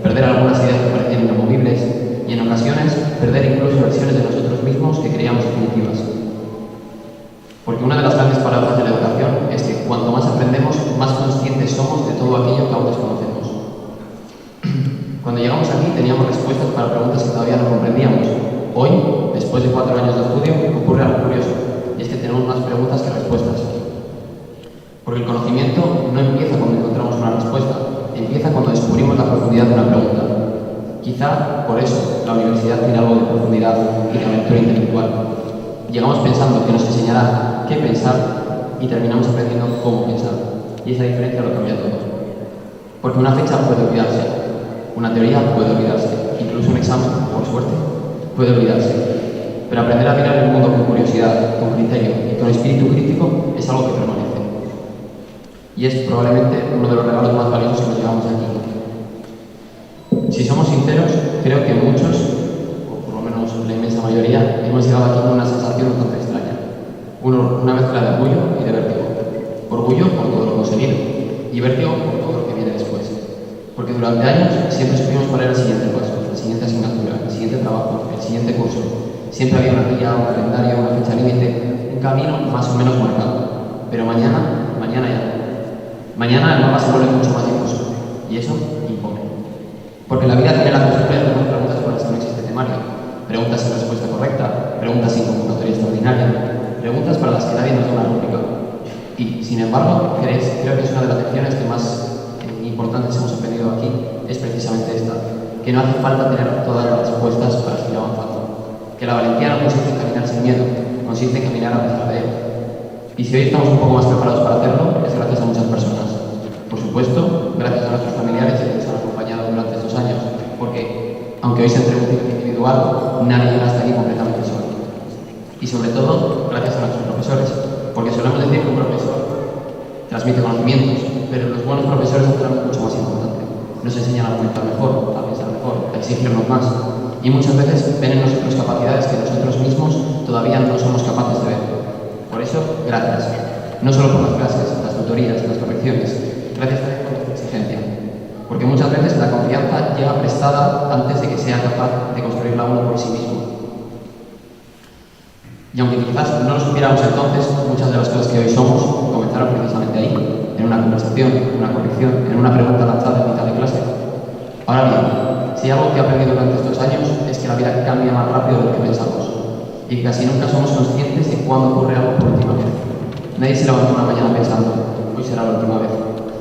perder algunas ideas que parecían inamovibles y en ocasiones perder incluso versiones de nosotros mismos que creíamos definitivas. Porque una de las grandes palabras de la educación es que cuanto más aprendemos, más conscientes somos de todo aquello que aún desconocemos. Cuando llegamos aquí teníamos respuestas para preguntas que todavía no comprendíamos. Hoy, después de 4 años de estudio, ocurre algo curioso, y es que tenemos más preguntas que respuestas. Porque el conocimiento no empieza cuando encontramos una respuesta, empieza cuando descubrimos la profundidad de una pregunta. Quizá por eso la universidad tiene algo de profundidad y de aventura intelectual. Llegamos pensando que nos enseñará qué pensar y terminamos aprendiendo cómo pensar. Y esa diferencia lo cambia todo. Porque una fecha puede olvidarse, una teoría puede olvidarse, incluso un examen, por suerte, puede olvidarse. Pero aprender a mirar el mundo con curiosidad, con criterio y con espíritu crítico es algo que permanece. Y es probablemente uno de los regalos más valiosos que nos llevamos aquí. Si somos sinceros, creo que muchos, o por lo menos la inmensa mayoría, hemos llegado aquí con una sensación bastante extraña. Una mezcla de orgullo y de vértigo. Orgullo por todo lo conseguido y vértigo por todo lo que viene después. Porque durante años siempre supimos cuál era el siguiente paso, la siguiente asignatura, el siguiente trabajo, el siguiente curso. Siempre había una guía, un calendario, una fecha límite, un camino más o menos marcado. Pero mañana ya. Mañana el mapa se vuelve mucho más difuso y eso impone. Porque la vida tiene la costumbre de hacernos preguntas por las que no existe temario, preguntas sin respuesta correcta, preguntas sin convocatoria extraordinaria, preguntas para las que nadie nos da una lógica. Y, sin embargo, creo que es una de las lecciones que más importantes hemos aprendido aquí, es precisamente esta, que no hace falta tener todas las respuestas para seguir avanzando, que la valentía no consiste en caminar sin miedo, consiste en caminar a pesar de él. Y si hoy estamos un poco más preparados para hacerlo, es gracias a muchas personas. Por supuesto, gracias a nuestros familiares que nos han acompañado durante estos años, porque, aunque hoy se entre un ciclo individual, nadie llega hasta aquí completamente solo. Y sobre todo, gracias a nuestros profesores, porque solemos decir que un profesor transmite conocimientos, pero los buenos profesores hacen algo mucho más importante. Nos enseñan a argumentar mejor, a pensar mejor, a exigirnos más. Y muchas veces ven en nosotros capacidades que nosotros mismos todavía no somos capaces de ver. Por eso, gracias. No solo por las clases, las tutorías, las correcciones. Gracias también por tu exigencia. Porque muchas veces la confianza llega prestada antes de que sea capaz de construirla uno por sí mismo. Y aunque quizás no lo supiéramos entonces, muchas de las cosas que hoy somos comenzaron precisamente ahí, en una conversación, en una corrección, en una pregunta lanzada en mitad de clase. Ahora bien, si algo que he aprendido durante estos años es que la vida cambia más rápido de lo que pensamos y que casi nunca somos conscientes de cuándo ocurre algo por última vez. Nadie se levanta una mañana pensando, hoy será la última vez.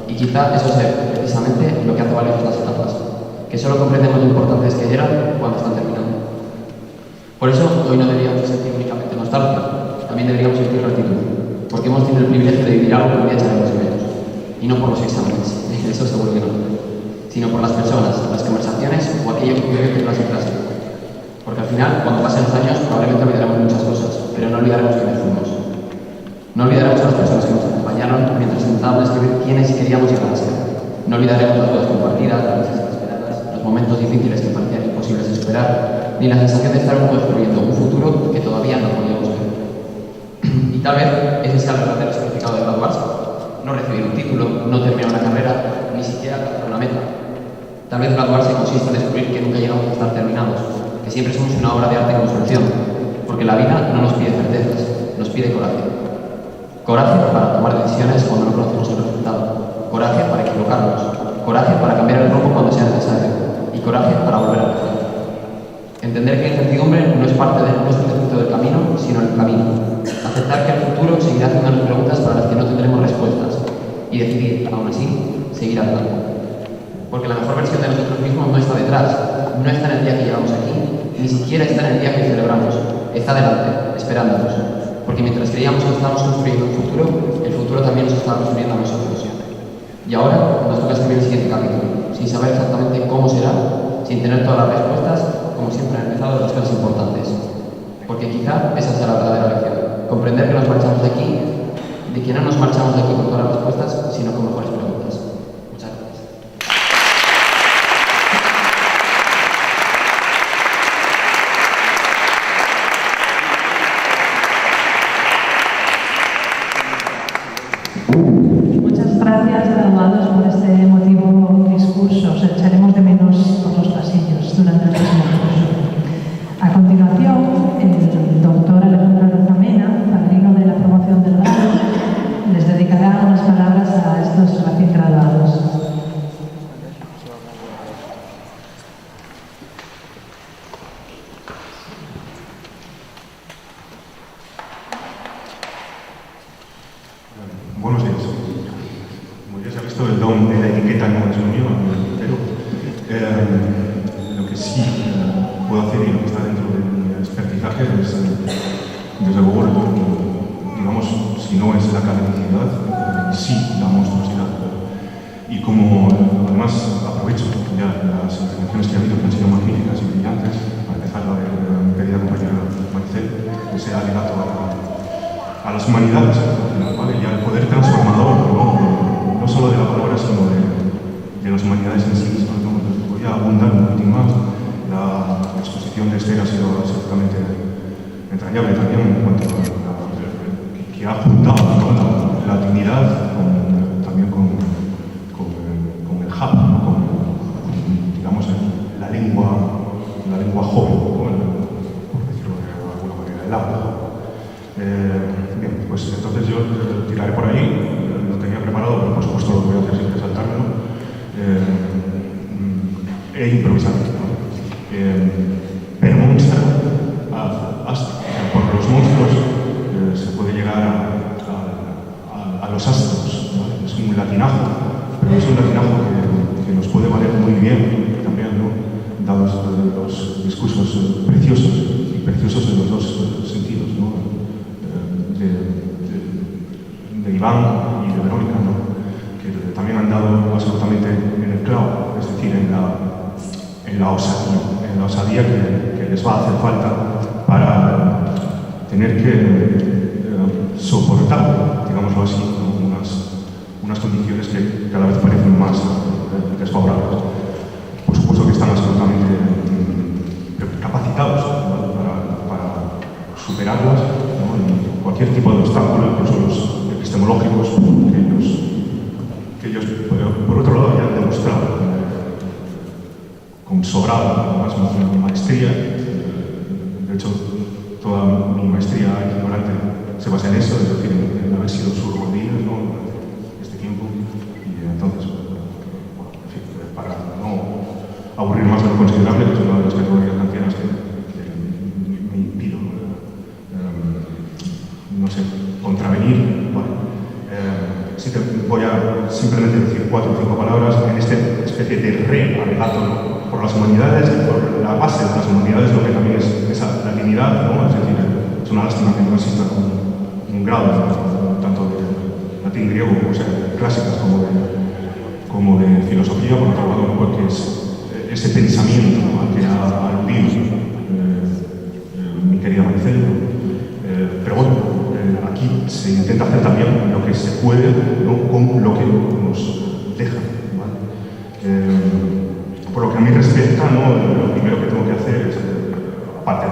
Y quizá eso sea precisamente lo que hace valer las etapas, que solo comprendemos lo importantes que eran cuando están terminando. Por eso, hoy no deberíamos sentir únicamente nostalgia, también deberíamos sentir gratitud, porque hemos tenido el privilegio de vivir algo que un día echaremos de menos. Y no por los exámenes, eso seguro que no, sino por las personas, las conversaciones o aquello que vive de clase en clase. Porque al final, cuando pasen los años, probablemente olvidaremos muchas cosas, pero no olvidaremos quiénes fuimos. No olvidaremos a las personas que nos acompañaron mientras intentábamos escribir quiénes queríamos llegar a ser. No olvidaremos las dudas compartidas, las veces inesperadas, los momentos difíciles que parecían imposibles de superar, ni la sensación de estar construyendo un futuro que todavía no podíamos ver. Y tal vez ese sea el verdadero significado de graduarse. No recibir un título, no terminar una carrera, ni siquiera alcanzar una meta. Tal vez graduarse consiste en descubrir que nunca llegamos a estar terminados, que siempre somos una obra de arte en construcción, porque la vida no nos pide certezas, nos pide coraje. Coraje para tomar decisiones cuando no conocemos el resultado, coraje para equivocarnos, coraje para cambiar el rumbo cuando sea necesario y coraje para volver a empezar. Entender que la incertidumbre no es parte de nuestro defecto del camino, sino el camino. Aceptar que el futuro seguirá haciéndonos preguntas para las que no tendremos respuestas y decidir, aún así, seguir adelante. Porque la mejor versión de nosotros mismos no está detrás, no está en el día que llegamos aquí, ni siquiera está en el día que celebramos, está delante, esperándonos. Porque mientras creíamos que estábamos construyendo un futuro, el futuro también nos está construyendo a nosotros. Y ahora nos toca escribir el siguiente capítulo, sin saber exactamente cómo será, sin tener todas las respuestas, como siempre han empezado las cosas importantes. Porque quizá esa sea la verdadera lección. Comprender que nos marchamos de aquí, de que no nos marchamos de aquí con todas las respuestas, sino con mejores preguntas. Muchas gracias. perdón de la etiqueta no es lo mío, pero lo que sí puedo hacer y lo que está dentro de mi expertizaje es, desde luego, digamos, si no es la academicidad, sí la monstruosidad. Y como además aprovecho ya las intervenciones que ha habido, que han sido magníficas y brillantes, para empezar la de mi querida compañera Maricel, ese alegato a las humanidades, ¿vale? Y al poder transformador, no solo de la palabra, sino de las humanidades en sí mismas, ¿no? Voy a abundar un poquitín más. La exposición de Esther ha sido absolutamente entrañable también en cuanto a que ha juntado, ¿no? la dignidad también con el hub, ¿no? con digamos, la lengua joven, por decirlo de alguna manera, el habla. Bien, pues entonces yo tiraré por ahí, lo tenía preparado, pero por supuesto lo que voy a hacer siempre es saltármelo e improvisar. Pero monster, por los monstruos se puede llegar a los astros, ¿vale? Es un latinajo, pero es un latinajo que nos puede valer muy bien también, ¿no? Dados los discursos preciosos y preciosos en los dos sentidos, ¿no? De Iván y de Verónica, ¿no? Que también han dado absolutamente en el clavo, es decir, en la osadía que les va a hacer falta para tener que soportar, digámoslo así, ¿no? unas condiciones que cada vez parecen más desfavorables. Por supuesto que están absolutamente capacitados, ¿no? para superarlas, ¿no? Y cualquier tipo de obstáculo, incluso los epistemológicos, que ellos por otro lado ya han demostrado con sobrada, además mi maestría, de hecho toda mi maestría ignorante se basa en eso, es decir, en haber sido surgodinos, ¿no? Durante este tiempo, y entonces, bueno, en fin, para no aburrir más de lo considerable, que es una de las categorías kantianas que me impido, no sé, contravenir, bueno, sí te voy a simplemente decir 4 o 5 palabras en esta especie de alegato por las humanidades y por la base de las humanidades, lo que también es esa latinidad, ¿no? Es decir, es una lástima que no exista un grado, ¿no? Tanto de latín griego, o sea, clásicas, como de filosofía, por otro lado, porque es ese pensamiento al que ha aludido mi querida Maricel, pero bueno, aquí se intenta hacer también lo que se puede, ¿no? Con lo que nos deja, ¿vale? Por lo que a mí respecta, ¿no? Lo primero que tengo que hacer es, aparte de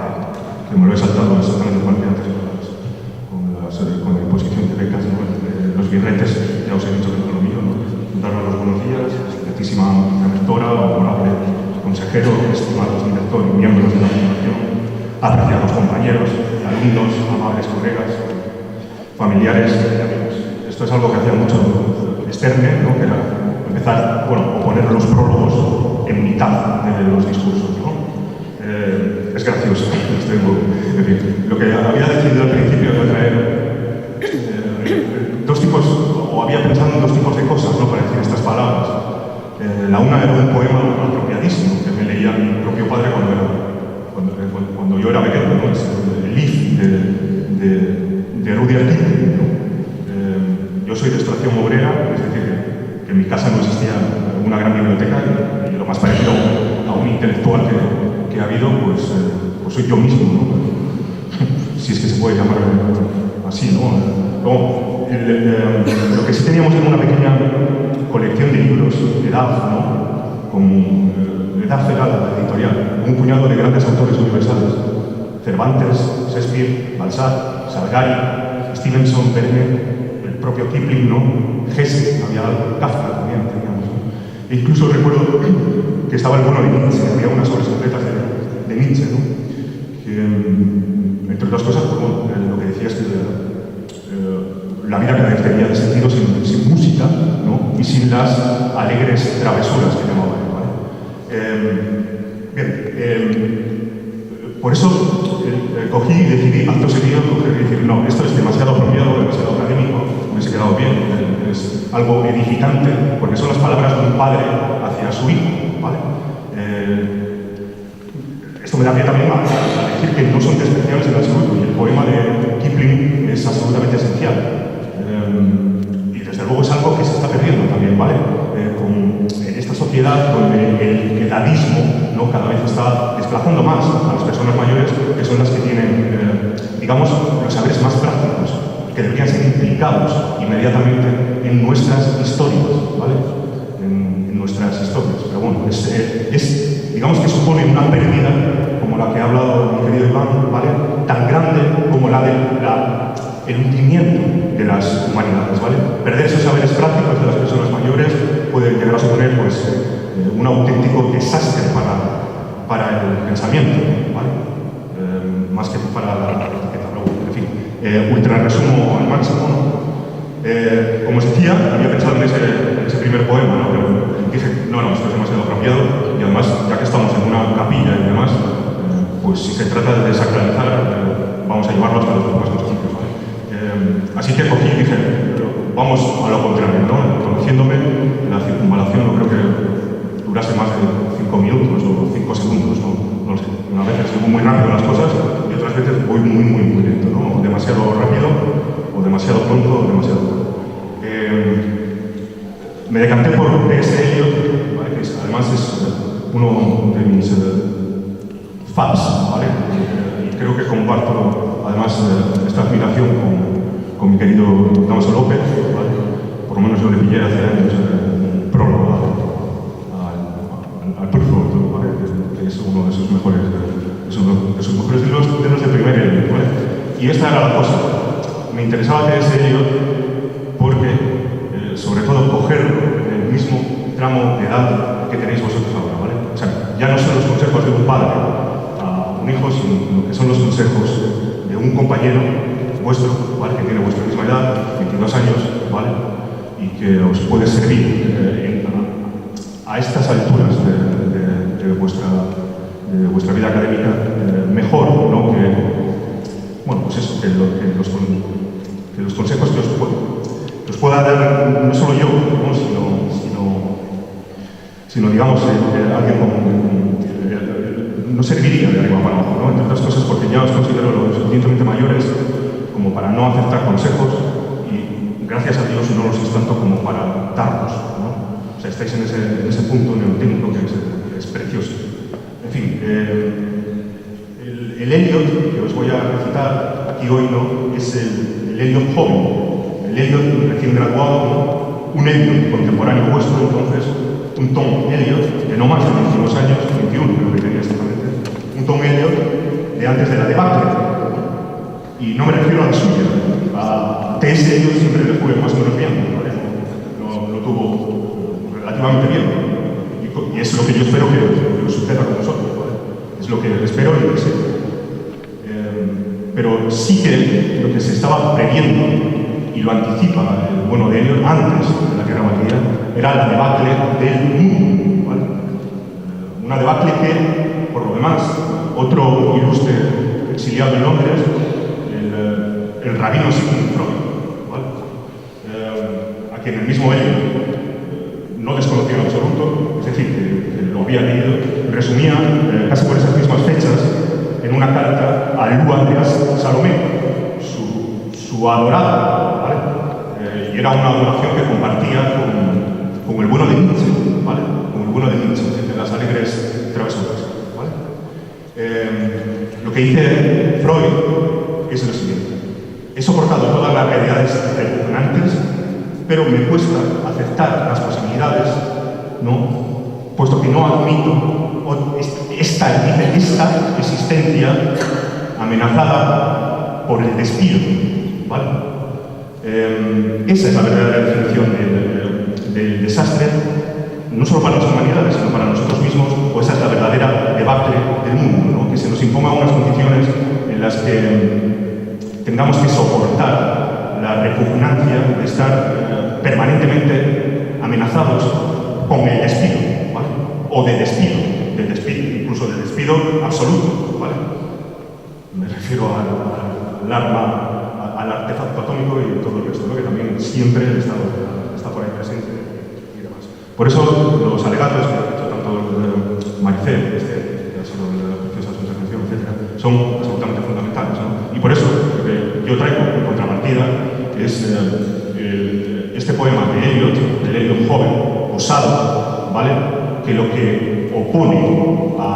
que me lo he saltado exactamente igual que antes con la imposición de becas, ¿no? Los birretes, ya os he dicho que no es lo mío, ¿no? Daros los buenos días, excelentísima rectora, honorable consejero, estimados director y miembros de la Fundación, apreciados compañeros, alumnos, amables colegas, familiares y amigos. Esto es algo que hacía mucho Sterne, ¿no? Que era empezar, bueno, o poner los prólogos en mitad de los discursos, ¿no? Es gracioso, en fin, lo que había decidido al principio era traer dos tipos, o había pensado en 2 tipos de cosas, ¿no? Para decir estas palabras. La una era un poema apropiadísimo que me leía mi propio padre cuando yo era pequeño, ¿no? Es el Leaf de Rudyard Kipling, ¿no? Yo soy de extracción obrera, es decir, que en mi casa no existía una gran biblioteca y lo más parecido a un intelectual que ha habido, pues soy yo mismo, ¿no? Si es que se puede llamar así, ¿no? Lo que sí teníamos era una pequeña colección de libros de edad, ¿no? Con edad feral, editorial, un puñado de grandes autores universales: Cervantes, Shakespeare, Balzac, Salgari, Stevenson, Verne, el propio Kipling, ¿no? Hesse, había Kafka también, teníamos, ¿no? E incluso recuerdo que estaba el bono de Nietzsche, había unas obras completas de Nietzsche, ¿no? Que, entre otras cosas, pues, bueno, lo que decía es que la vida carecería de sentido sin música, ¿no? Y sin las alegres travesuras que llamaba él, ¿vale? Bien, por eso cogí y decidí acto seguido decir, no, esto es demasiado apropiado, demasiado académico, me hubiese quedado bien, es algo edificante determinante, porque son las palabras de un padre hacia su hijo, ¿vale? Esto me da pie también a decir que no son despreciables en absoluto, y el poema de Kipling es absolutamente esencial. Y desde luego es algo que se está perdiendo también, ¿vale? En esta sociedad donde el edadismo, ¿no?, cada vez está desplazando más a las personas mayores, que son las que tienen, digamos, los saberes más prácticos, que deberían ser implicados inmediatamente en nuestras historias, ¿vale? En nuestras historias. Pero bueno, digamos que supone una pérdida, como la que ha hablado mi querido Iván, ¿vale?, tan grande como la del hundimiento de las humanidades, ¿vale? Perder esos saberes prácticos de las personas mayores puede llegar a suponer, pues, un auténtico desastre para el pensamiento, ¿vale? Más que para la etiqueta, pero en fin. Ultra resumo al máximo, ¿no? Como os decía, había pensado en ese primer poema, ¿no? Pero dije, no, esto es demasiado apropiado, y además, ya que estamos en una capilla y demás, pues si se trata de desacralizar, vamos a llevarlo hasta los más sitios, ¿vale? Así que cogí y dije, vamos a lo contrario, ¿no? Conociéndome, la circunvalación no creo que durase más de 5 minutos o 5 segundos, ¿no? No sé, una vez sigo muy rápido las cosas y otras veces voy muy, muy, muy lento, ¿no? Demasiado rápido, o demasiado pronto, o demasiado tarde. Me decanté por T.S. Eliot, ¿vale?, que además es uno de mis fans, ¿vale? Y creo que comparto además esta admiración con mi querido Damaso López, ¿vale? Por lo menos yo le pillé hace años un prólogo al Purford, ¿vale?, que es uno de sus mejores libros de primer Eliot, ¿vale? Y esta era la cosa. Me interesaba T.S. Eliot porque, sobre todo, coger el mismo tramo de edad que tenéis vosotros ahora, ¿vale? O sea, ya no son los consejos de un padre a un hijo, sino que son los consejos de un compañero vuestro, ¿vale?, que tiene vuestra misma edad, 22 años, ¿vale?, y que os puede servir a estas alturas de vuestra vida académica mejor, ¿no?, que, bueno, pues eso, que los consejos que os pueda dar no solo yo, ¿no?, sino digamos, alguien no serviría de arriba para abajo, ¿no?, entre otras cosas porque ya os considero lo suficientemente mayores como para no aceptar consejos, y gracias a Dios no los sois tanto como para darlos, ¿no? O sea, estáis en ese punto neotécnico que es precioso. En fin, el Eliot que os voy a recitar aquí hoy, ¿no?, es el Eliot joven, el Eliot recién graduado, ¿no?, un Eliot contemporáneo vuestro, entonces, un Tom Eliot de no más de 22 años, 21 creo que tenía exactamente, un Tom Eliot de antes de la debacle. Y no me refiero a la suya, a T.S. Eliot siempre le fue más o menos bien, ¿vale? Lo tuvo relativamente bien, y es lo que yo espero que suceda con nosotros, ¿vale? Es lo que espero y deseo. Pero sí que lo que se estaba previendo, y lo anticipa el bueno de Eliot antes de la guerra material, era la debacle del mundo, ¿vale? Una debacle que, por lo demás, otro ilustre exiliado en Londres, el rabino Sigmund Freud, ¿vale?, a quien el mismo Eliot no desconocía en absoluto, es decir, que lo había leído, resumía casi por esas mismas fechas en una carta a Luandreas Salomé, su adorada, ¿vale? Y era una adoración que compartía con el bueno de Nietzsche, ¿vale?, con el bueno de Nietzsche, de las alegres travesuras, ¿vale? Lo que dice Freud es lo siguiente: he soportado todas las realidades repugnantes, pero me cuesta aceptar las posibilidades, ¿no?, puesto que no admito esta existencia amenazada por el despido, ¿vale? Esa es la verdadera definición del desastre, no solo para las humanidades, sino para nosotros mismos, o esa es la verdadera debacle del mundo, ¿no?, que se nos impongan unas condiciones en las que tengamos que soportar la repugnancia de estar permanentemente amenazados con el despido, ¿vale?, o de despido, incluso de despido absoluto, ¿vale? Me refiero al arma, al artefacto atómico y todo el resto, ¿no?, que también siempre está por ahí presente Por eso los alegatos que ha hecho tanto Maricel, que ha sido la preciosa su intervención, etc., son absolutamente fundamentales, ¿no? Y por eso lo que yo traigo en contrapartida es este poema de Eliot joven, osado, ¿vale? Que lo que opone a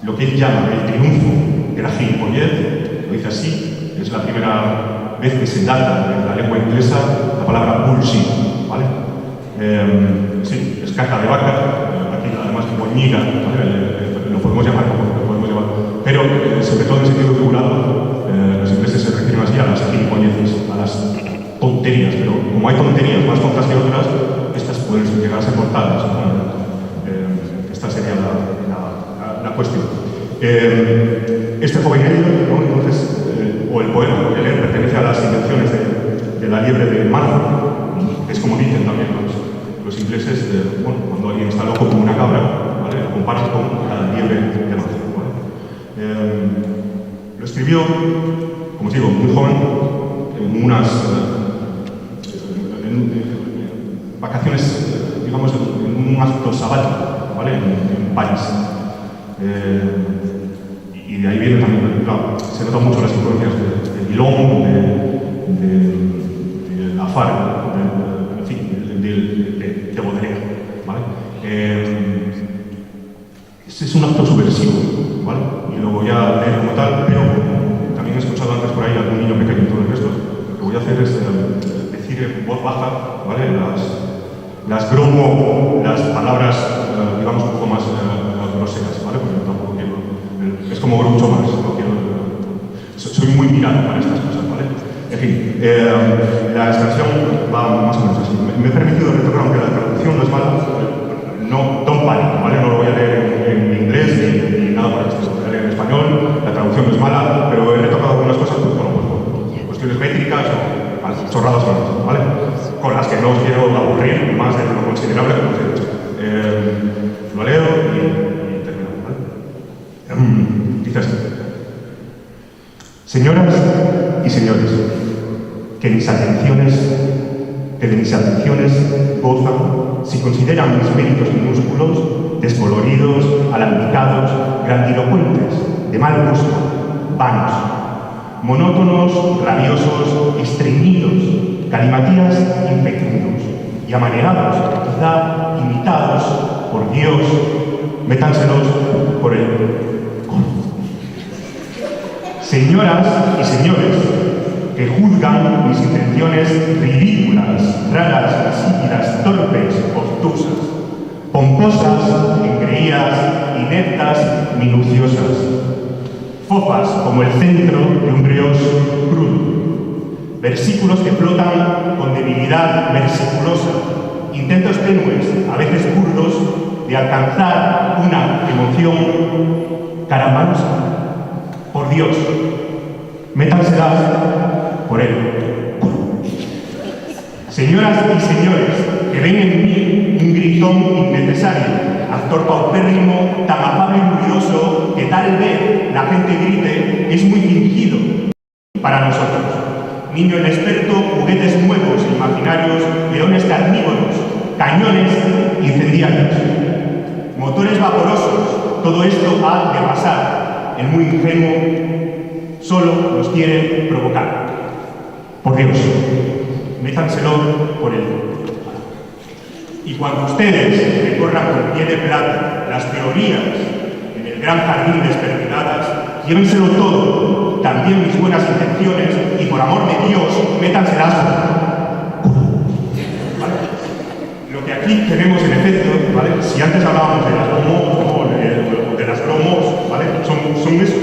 lo que él llama el triunfo de la gilipollez, lo dice así, es la primera vez que se data en la lengua inglesa la palabra bullshit, ¿vale? Sí, es caca de vaca, aquí además boñiga, ¿vale? Lo podemos llamar como lo podemos llamar, pero sobre todo en sentido figurado, los ingleses se refieren así a las gilipolleces, a las tonterías, pero como hay tonterías más tontas que otras, estas pueden llegar a ser mortales, ¿no? Esta sería la cuestión. Este joven Eliot, ¿no? Entonces, o el poema que voy a leer, pertenece a las invenciones de la liebre de Marfo, que es como dicen también los ingleses, bueno, cuando alguien está loco como una cabra, ¿vale? Lo comparan con la liebre de Marfo, ¿vale? Lo escribió, como os digo, muy joven, en unas vacaciones, digamos, en un acto sabático, ¿vale? En París. Y de ahí viene también, claro, se notan mucho las influencias de Villon, de Lafar, en fin, de Baudelaire, ¿vale? Es un acto subversivo, ¿vale? Y lo voy a leer como tal, pero también he escuchado antes por ahí a algún niño pequeño y todo el resto. Lo que voy a hacer es decir en voz baja, ¿vale? Las palabras, digamos, un poco más groseras, ¿vale? Porque tampoco quiero, es como Groucho Marx, no quiero, soy muy mirado para estas cosas, ¿vale? En fin, la expresión va más o menos así. Me he permitido retocar, aunque la traducción no es mala, no, don't panic, ¿vale? No lo voy a leer en inglés ni nada por esto, lo voy a leer en español, la traducción no es mala, pero he retocado algunas cosas, pues, bueno, pues, cuestiones métricas o chorradas con esto, ¿vale? Con las que no os quiero aburrir más de lo considerable que os he dicho. Lo leo y termino, ¿vale? Dice así. Señoras y señores, que de mis atenciones gozan si consideran mis méritos minúsculos, descoloridos, alambicados, grandilocuentes, de mal gusto, vanos, monótonos, rabiosos, estreñidos, galimatías infecundos y amanerados, quizá imitados por Dios, métanselos por el señoras y señores, que juzgan mis intenciones ridículas, raras, insípidas, torpes, obtusas, pomposas, engreídas, ineptas, minuciosas, fofas como el centro de un brioche crudo, versículos que flotan con debilidad versiculosa, intentos tenues, a veces burdos, de alcanzar una emoción caramanosa. Por Dios, métanselas por él. Señoras y señores, que ven en mí un gritón innecesario, actor paupérrimo, tan afable y ruidoso que tal vez la gente grite, es muy fingido para nosotros. Niño inexperto, juguetes nuevos, imaginarios, leones carnívoros, cañones incendiarios, motores vaporosos, todo esto ha de pasar. El muy ingenuo solo nos quiere provocar. Por Dios, métanselo por él. Y cuando ustedes recorran con pie de plata las teorías en el gran jardín desperdigadas, llévenselo todo, también mis buenas intenciones, y por amor de Dios, métanselas por él. ¿Vale? Lo que aquí tenemos en efecto, ¿vale? Si antes hablábamos de las bromos, ¿vale? Son eso,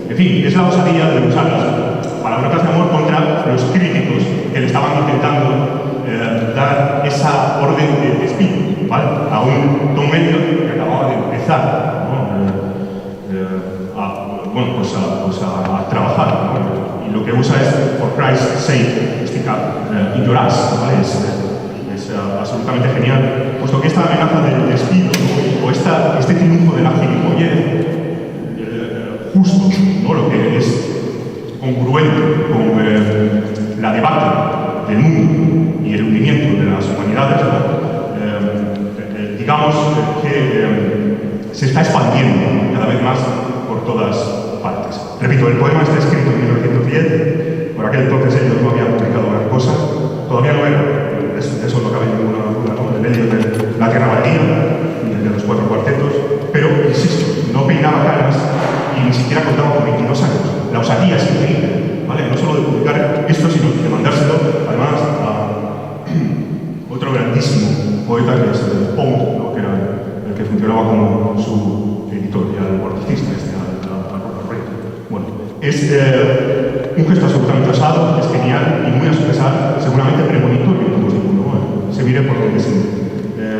en fin, es la osadía de usar las palabrotas de amor contra los críticos que le estaban intentando dar esa orden de despido, ¿vale? A un Tom Elliot que acababa de empezar, ¿no? A trabajar, ¿no? Y lo que usa es for Christ's sake, in your ass, ¿vale? Es absolutamente genial, puesto que esta amenaza del despido, ¿no? O este triunfo de la gilipollez justo, ¿no? Lo que es congruente con la debacle del mundo y el hundimiento de las humanidades, ¿no? digamos que se está expandiendo cada vez más por todas partes. Repito, el poema está escrito en 1910, por aquel entonces ellos no habían publicado gran cosa, todavía no era, de eso no cabe ninguna duda, ¿no? El medio de La Tierra Baldía, de los 4 cuartetos, pero, insisto, no peinaba caras y ni siquiera contaba con 22 años. La osadía es increíble, ¿vale? No solo de publicar esto, sino de mandárselo, además, a otro grandísimo poeta que es Pound, ¿no? Que era el que funcionaba como su editor y al porticista, Bueno, es un gesto absolutamente osado, es genial y muy a su pesar, seguramente premonitorio, como se dice, ¿no? Se mire por donde se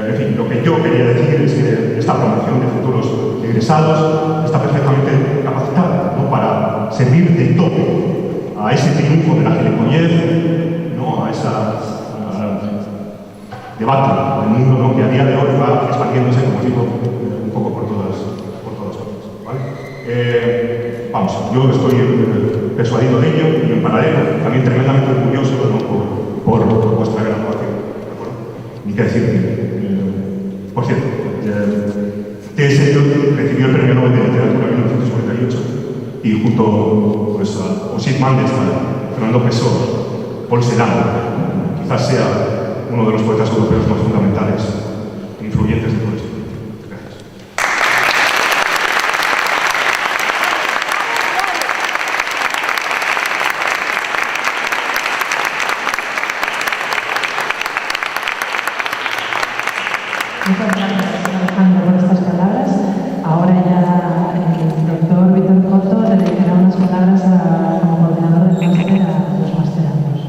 en fin, lo que yo quería decir es que esta promoción de futuros egresados está perfectamente capacitada, ¿no? Para servir de tope a ese triunfo de la gilipollez, ¿no? A esa debate del mundo, ¿no? Que a día de hoy va expandiéndose, como digo, un poco por todas partes, ¿vale? Vamos, yo estoy persuadido de ello y en paralelo también tremendamente orgulloso, ¿no? por vuestra graduación, ¿de acuerdo? Ni qué decir. Por cierto, T.S. Eliot recibió el Premio Nobel de Literatura en 1948 y junto pues, a Ossip Mandelstam, Fernando Pessoa, Paul Celan, quizás sea uno de los poetas europeos más fundamentales e influyentes de todo esto. Gracias. Muchas gracias, Alejandro, por estas palabras. Ahora ya el doctor Víctor Coto le dedicará unas palabras como coordinador del máster a los masterandos.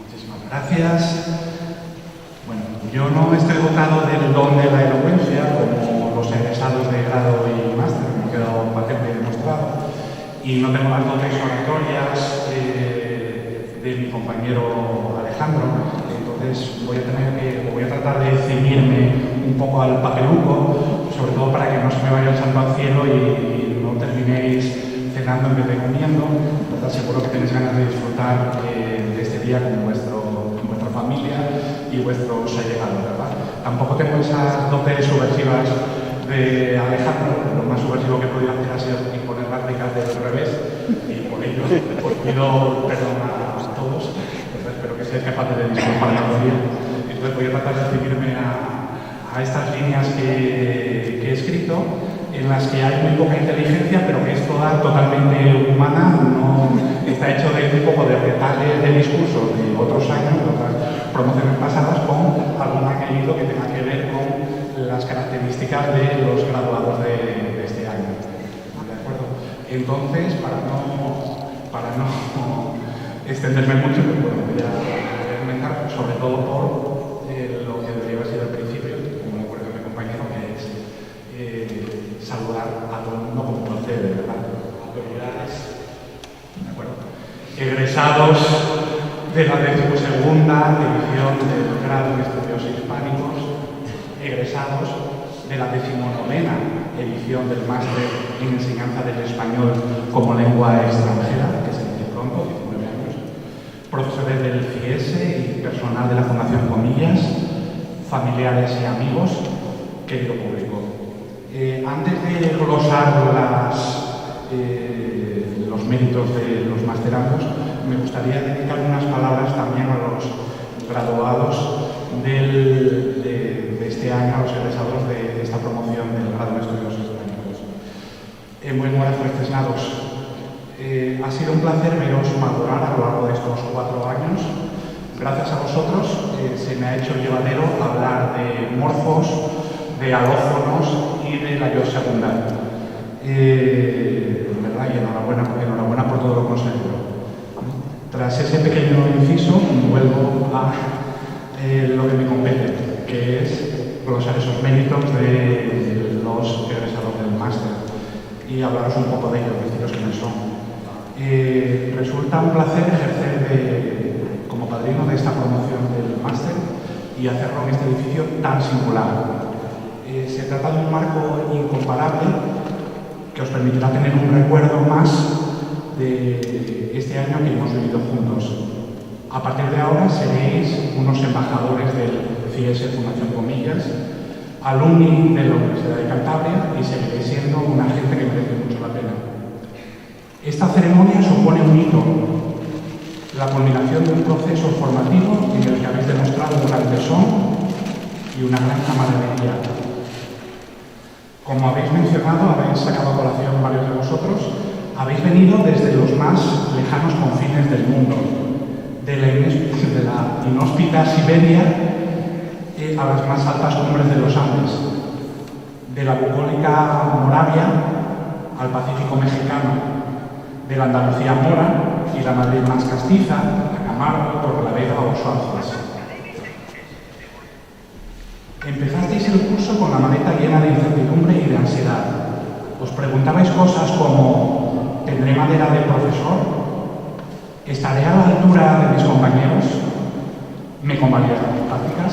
Muchísimas gracias. Bueno, yo no estoy dotado del don de la elocuencia como los egresados de grado y máster, me ha quedado patente demostrado, y no tengo las dotes oratorias de mi compañero Alejandro, entonces voy a tratar de ceñirme un poco al papeluco, sobre todo para que no se me vaya el santo al cielo y no terminéis cenando en vez de comiendo. ¿Verdad? Seguro que tenéis ganas de disfrutar de este día con vuestra familia y vuestros allegados, ¿verdad? Tampoco tengo esas dotes subversivas de Alejandro. Lo más subversivo que he podido hacer ha sido imponer las becas del revés y por ello os pido perdón a todos. Espero que seáis capaces de disculpar la gloria. Entonces voy a tratar de ceñirme a estas líneas que he escrito, en las que hay muy poca inteligencia, pero que es toda totalmente humana, no está hecho de un poco de retales de discurso de otros años, de otras promociones pasadas, con algún añadido que tenga que ver con las características de los graduados de este año. ¿De acuerdo? Entonces, para no extenderme mucho, pues bueno, voy a comentar sobre todo por lo que debería haber sido al principio, como me acuerdo de mi compañero, que es saludar a todo el mundo como procede, ¿verdad? Autoridades, ¿de acuerdo? Egresados de la 12ª edición del grado en estudios hispánicos, egresados de la 19ª edición del máster en enseñanza del español como lengua extranjera, que se dice pronto, 19 años, profesores del CIES y personal de la Fundación Comillas, familiares y amigos, querido público. Antes de glosar los méritos de los masterandos, me gustaría dedicar unas palabras también a los graduados de este año, a los egresados de esta promoción del grado en estudios hispánicos. Muy buenas festejados. Ha sido un placer veros madurar a lo largo de estos 4 años. Gracias a vosotros se me ha hecho llevadero hablar de morfos, de alófonos y de la yo secundaria. ¿Verdad? Y enhorabuena por todo lo conseguido. Tras ese pequeño inciso, vuelvo a lo que me compete, que es glosar esos méritos de los egresados del máster y hablaros un poco de ellos, deciros quiénes son. Resulta un placer ejercer como padrino de esta promoción del máster y hacerlo en este edificio tan singular. Se trata de un marco incomparable que os permitirá tener un recuerdo más de este año que hemos vivido juntos. A partir de ahora seréis unos embajadores del CIES Fundación Comillas, alumni de la Universidad de Cantabria, y seguiréis siendo una gente que merece mucho la pena. Esta ceremonia supone un hito, la culminación de un proceso formativo en el que habéis demostrado un gran tesón y una gran camaradería. Como habéis mencionado, habéis sacado a colación varios de vosotros, habéis venido desde los más lejanos confines del mundo, de la inhóspita Siberia a las más altas cumbres de los Andes, de la bucólica Moravia al Pacífico mexicano, de la Andalucía mora y la Madrid más castiza, a Camargo, Torrelavega o Suanzas. Empezasteis el curso con la maleta llena de incertidumbre y de ansiedad. Os preguntabais cosas como: ¿tendré madera de profesor? ¿Estaré a la altura de mis compañeros? ¿Me convalidarán las prácticas?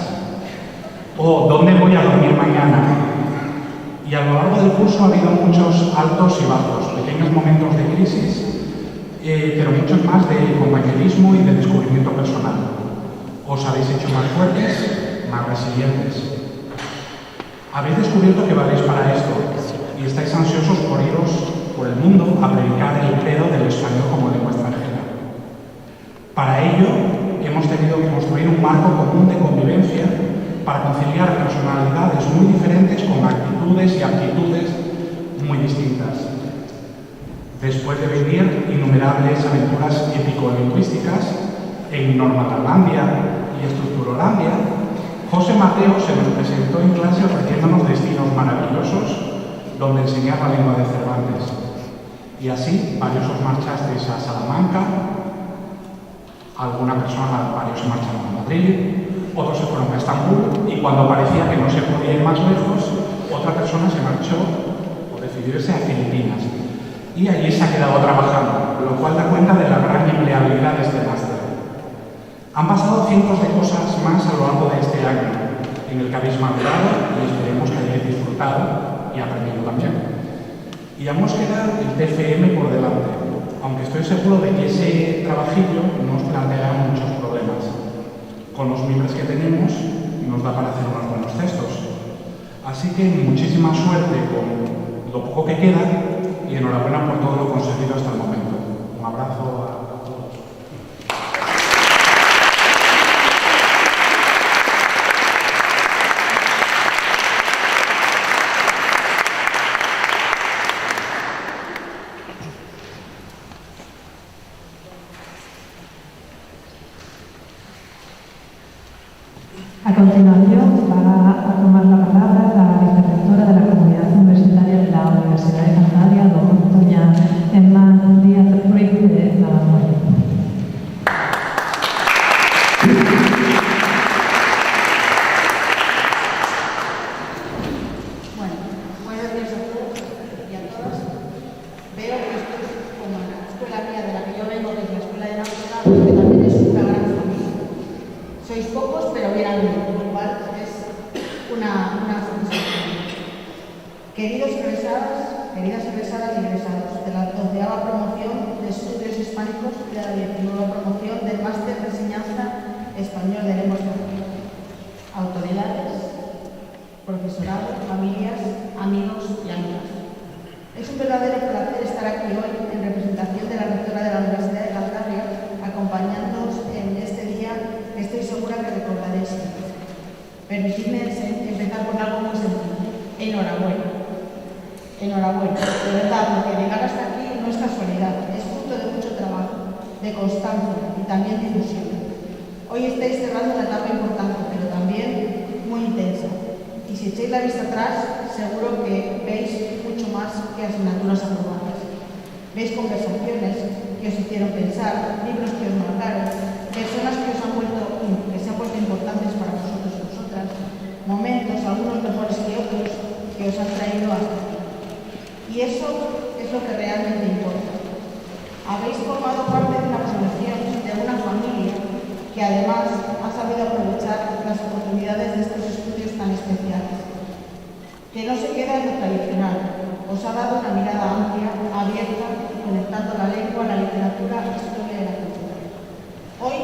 ¿O dónde voy a dormir mañana? Y a lo largo del curso ha habido muchos altos y bajos, pequeños momentos de crisis, pero muchos más de compañerismo y de descubrimiento personal. Os habéis hecho más fuertes, más resilientes. Habéis descubierto que valéis para esto y estáis ansiosos por iros por el mundo a predicar el credo del español como lengua extranjera. Para ello, hemos tenido que construir un marco común de convivencia para conciliar personalidades muy diferentes con actitudes y aptitudes muy distintas. Después de vivir innumerables aventuras épico-lingüísticas en Normatalandia y Estructurolandia, José Mateo se nos presentó en clase ofreciéndonos destinos maravillosos donde enseñar la lengua de Cervantes. Y así, varios os marchasteis a Salamanca, varios se marcharon a Madrid, otros se fueron a Estambul, y cuando parecía que no se podía ir más lejos, otra persona se marchó o decidió irse a Filipinas. Y allí se ha quedado trabajando, lo cual da cuenta de la gran empleabilidad de este máster. Han pasado cientos de cosas más a lo largo de este año, en el que habéis madurado y esperemos que hayáis disfrutado y aprendido también. Y aún nos queda el TFM por delante, aunque estoy seguro de que ese trabajillo nos planteará muchos problemas. Con los miembros que tenemos nos da para hacer unos buenos textos. Así que muchísima suerte con lo poco que queda y enhorabuena por todo lo conseguido hasta el momento. Un abrazo a todos. A continuación va a tomar la palabra la vicerrectora de la Comunidad Universitaria de la Universidad de Cantabria, doña Emma Díaz Ruiz de Navamuel. Bueno, buenos días a todos y a todas. Veo que esto es como la escuela mía de la que yo vengo, que es la escuela de Navarra, que también es una gran familia. Sois pocos, pero bien unidos, lo cual es una satisfacción. Queridos egresadas, queridas egresadas y egresados de la 12ª promoción de Estudios Hispánicos y de la 19ª promoción del Máster de Enseñanza Español de Lengua Extranjera, autoridades, profesorado, familias, amigos y amigas. Es un verdadero placer estar aquí hoy en representación de la rectora de la Universidad de Cantabria, acompañándoos en este día que estoy segura que recordaréis. Permitidme empezar con algo muy sencillo. Enhorabuena. Enhorabuena. De verdad, porque llegar hasta aquí no es casualidad, es fruto de mucho trabajo, de constancia y también de ilusión. Hoy estáis cerrando una etapa importante, pero también muy intensa. Y si echáis la vista atrás, seguro que veis mucho más que asignaturas aprobadas. Veis conversaciones que os hicieron pensar, libros que os marcaron, personas que se han puesto importantes para vosotros y vosotras, momentos, algunos mejores que otros, que os han traído hasta aquí. Y eso es lo que realmente importa. Habéis formado parte de una generación, de una familia, que además ha sabido aprovechar las oportunidades de estos estudios tan especiales. que no se queda en lo tradicional. Os ha dado una mirada amplia, abierta, conectando la lengua, la literatura, la historia y la cultura. Hoy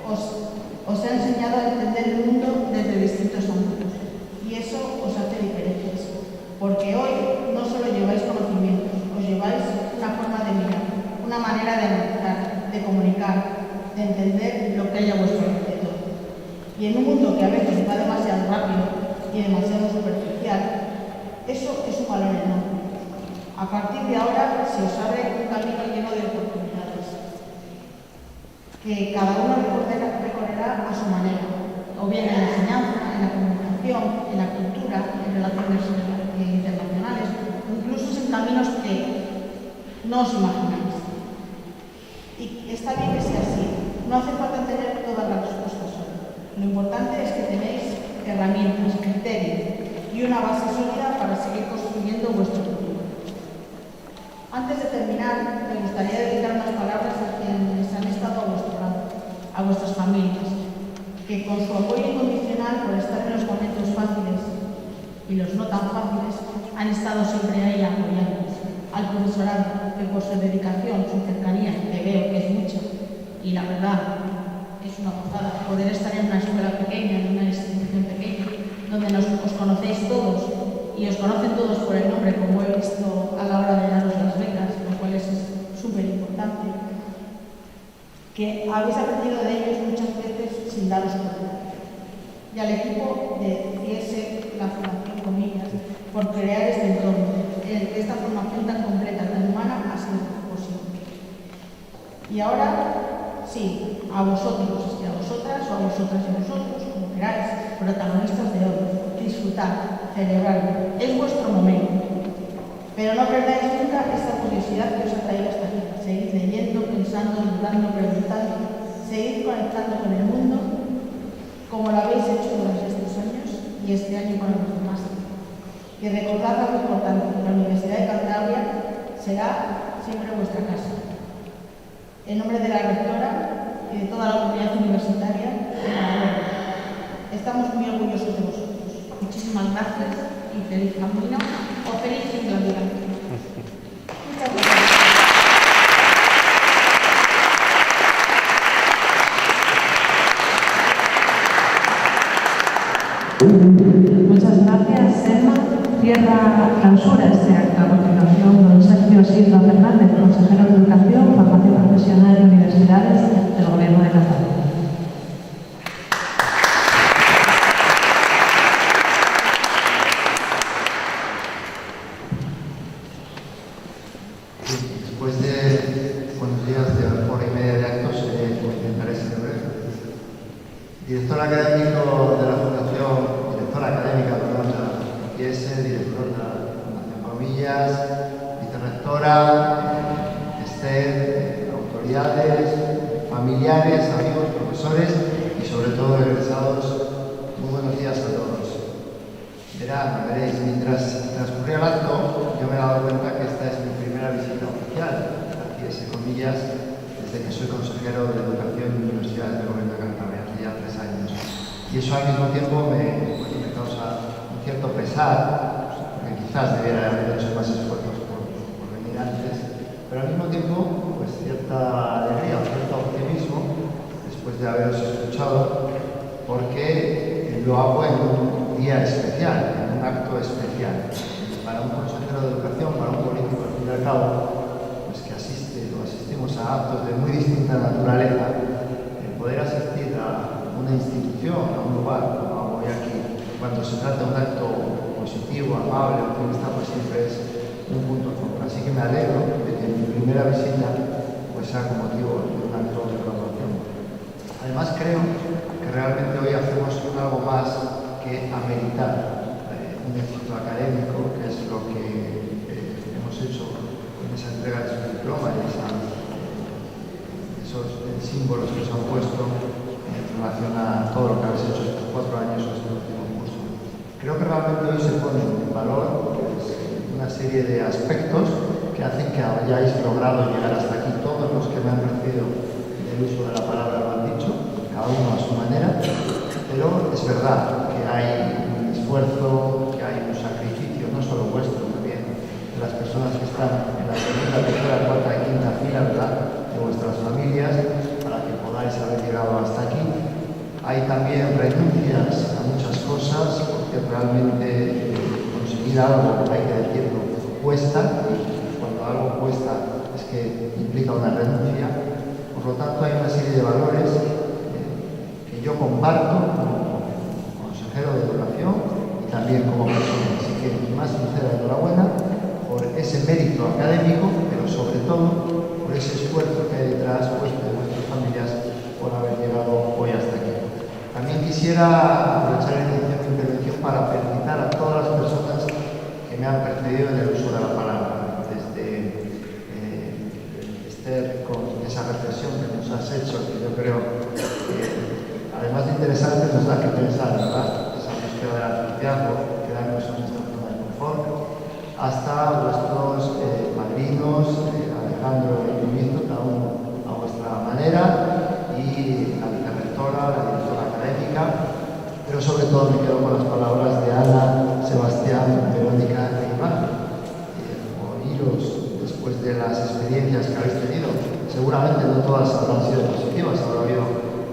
os ha enseñado a entender el mundo desde distintos ángulos y eso os hace diferentes, porque hoy no solo lleváis conocimientos, os lleváis una forma de mirar, una manera de analizar, de comunicar, de entender lo que hay a vuestro alrededor. Y en un mundo que a veces va demasiado rápido y demasiado superficial, eso es un valor enorme. A partir de ahora se os abre un camino lleno de oportunidades, que cada uno recorrerá a su manera, o bien en la enseñanza, en la comunicación, en la cultura, en relaciones internacionales, o incluso en caminos que no os imagináis. Y está bien que sea así, no hace falta tener todas las respuestas hoy. Lo importante es que tenéis herramientas, criterios y una base sólida para seguir construyendo vuestro futuro. Antes de terminar, me gustaría dedicar unas palabras a quienes han estado a vuestro lado, a vuestras familias, que con su apoyo incondicional por estar en los momentos fáciles y los no tan fáciles, han estado siempre ahí apoyándonos. Al profesorado, que por su dedicación, su cercanía, que veo que es mucha, y la verdad es una gozada poder estar en una escuela pequeña, en una institución pequeña, donde os conocéis todos y os conocen todos por el nombre, como he visto a la hora de daros las becas, lo cual es súper importante, que habéis aprendido de ellos muchas veces sin daros cuenta. Y al equipo de IESE, la Fundación Comillas, por crear este entorno, en el que esta formación tan completa, tan humana, ha sido posible. Y ahora, sí, a vosotros y a vosotras, o a vosotras y a vosotros, como queráis, protagonistas de hoy, disfrutar, celebrar, es vuestro momento. Pero no perdáis nunca esta curiosidad que os ha traído hasta aquí. Seguid leyendo, pensando, dudando, preguntando, seguid conectando con el mundo, como lo habéis hecho durante estos años y este año con los demás. Y recordad algo importante, la Universidad de Cantabria será siempre vuestra casa. En nombre de la rectora y de toda la comunidad universitaria, enhorabuena. Estamos muy orgullosos de vosotros. Muchísimas gracias y feliz camino o feliz Inglaterra. Muchas gracias. Muchas gracias, Selma. Cierra clausura este acto a continuación don Sergio Silva Fernández, consejero de Educación, Formación Profesional y Universidades del Gobierno de Cantabria. Después de buenos días de hora y media de actos, intentaré ser breve. Director académico de la Fundación, directora académica de la IESE, director de la Fundación Comillas, vicerrectora, autoridades, familiares, amigos, profesores y sobre todo egresados, muy buenos días a todos. Veréis, mientras transcurría el acto, yo me he dado cuenta que esta es mi primera visita oficial a IESE Comillas desde que soy consejero de Educación y Universidades del Gobierno de Cantabria, hace ya 3 años. Y eso al mismo tiempo me causa un cierto pesar, porque quizás debiera haber hecho más esfuerzos por venir antes, pero al mismo tiempo, pues cierta alegría, cierto optimismo, después de haberos escuchado, porque lo hago en un día especial, en un acto especial. Para un consejero de educación, para un político, al fin y al cabo, pues que asistimos a actos de muy distinta naturaleza, el poder asistir a una institución, a un lugar, como hago hoy aquí, cuando se trata de un acto positivo, amable, optimista, pues siempre es un punto a favor. Así que me alegro de que mi primera visita pues sea con motivo de un acto de graduación. Además creo que realmente hoy hacemos algo más que ameritar un éxito académico, que es lo que hemos hecho con esa entrega de su diploma y esos símbolos que se han puesto en relación a todo lo que habéis hecho estos 4 años o este último curso. Creo que realmente hoy se pone en valor pues, una serie de aspectos que hacen que hayáis logrado llegar hasta aquí. Todos los que me han precedido en el uso de la palabra lo han dicho, cada uno a su manera, pero es verdad que hay un esfuerzo, que hay un sacrificio Hay también renuncias a muchas cosas, porque realmente conseguir algo, hay que decirlo, cuesta, y cuando algo cuesta es que implica una renuncia. Por lo tanto, hay una serie de valores que yo comparto como consejero de educación y también como persona. Así que mi más sincera enhorabuena por ese mérito académico, pero sobre todo por ese esfuerzo que hay detrás vuestro de vuestras familias por haber llegado hoy hasta aquí. También quisiera aprovechar el inicio de mi intervención para felicitar a todas las personas que me han precedido en el uso de la palabra, desde Esther, con esa reflexión que nos has hecho, que yo creo que además de interesante nos da que pensar, ¿verdad? Esa búsqueda del entusiasmo, quedarnos en nuestra zona de confort, hasta vuestros padrinos, Alejandro y Luis, cada uno a vuestra manera, y la vicerrectora, la directora académica, pero sobre todo me quedo con las palabras de Ana, Sebastián, Verónica e Iván. Oíros después de las experiencias que habéis tenido, seguramente no todas habrán sido positivas, habrá habido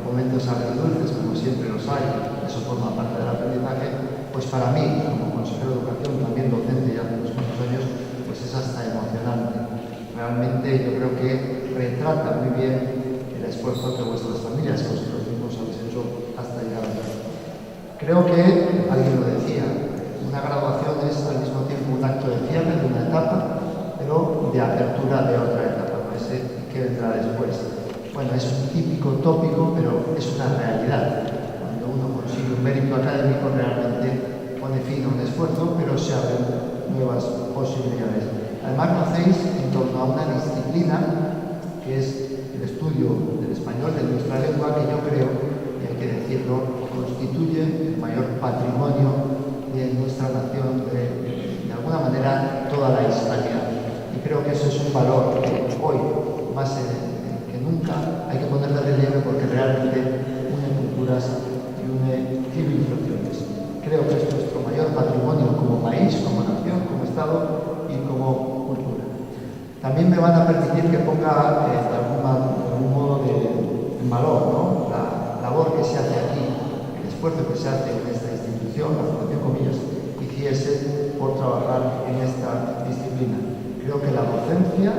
momentos agridulces, como siempre los hay, eso forma parte del aprendizaje. Pues para mí, como consejero de educación, también docente ya hace unos cuantos años, pues es hasta emocionante. Realmente yo creo que retrata muy bien el esfuerzo que vuestras familias, que vosotros mismos habéis hecho hasta llegar a aquí. Creo que, alguien lo decía, una graduación es al mismo tiempo un acto de cierre de una etapa, pero de apertura de otra etapa, ¿no? Ese que vendrá después. Bueno, es un típico tópico, pero es una realidad. Cuando uno consigue un mérito académico, realmente pone fin a un esfuerzo, pero se abren nuevas posibilidades. Además, nacéis en torno a una disciplina que es el estudio del español, de nuestra lengua, que yo creo, y hay que decirlo, constituye el mayor patrimonio de nuestra nación, de alguna manera toda la hispanidad. Y creo que eso es un valor que hoy, más que nunca, hay que poner de relieve, porque realmente une culturas y une civilizaciones. Creo que es nuestro mayor patrimonio como país, como nación, como Estado y como cultura. También me van a permitir que ponga de algún modo en valor, ¿no?, la labor que se hace aquí, el esfuerzo que se hace en esta institución, la Fundación Comillas, hiciese por trabajar en esta disciplina. Creo que la docencia,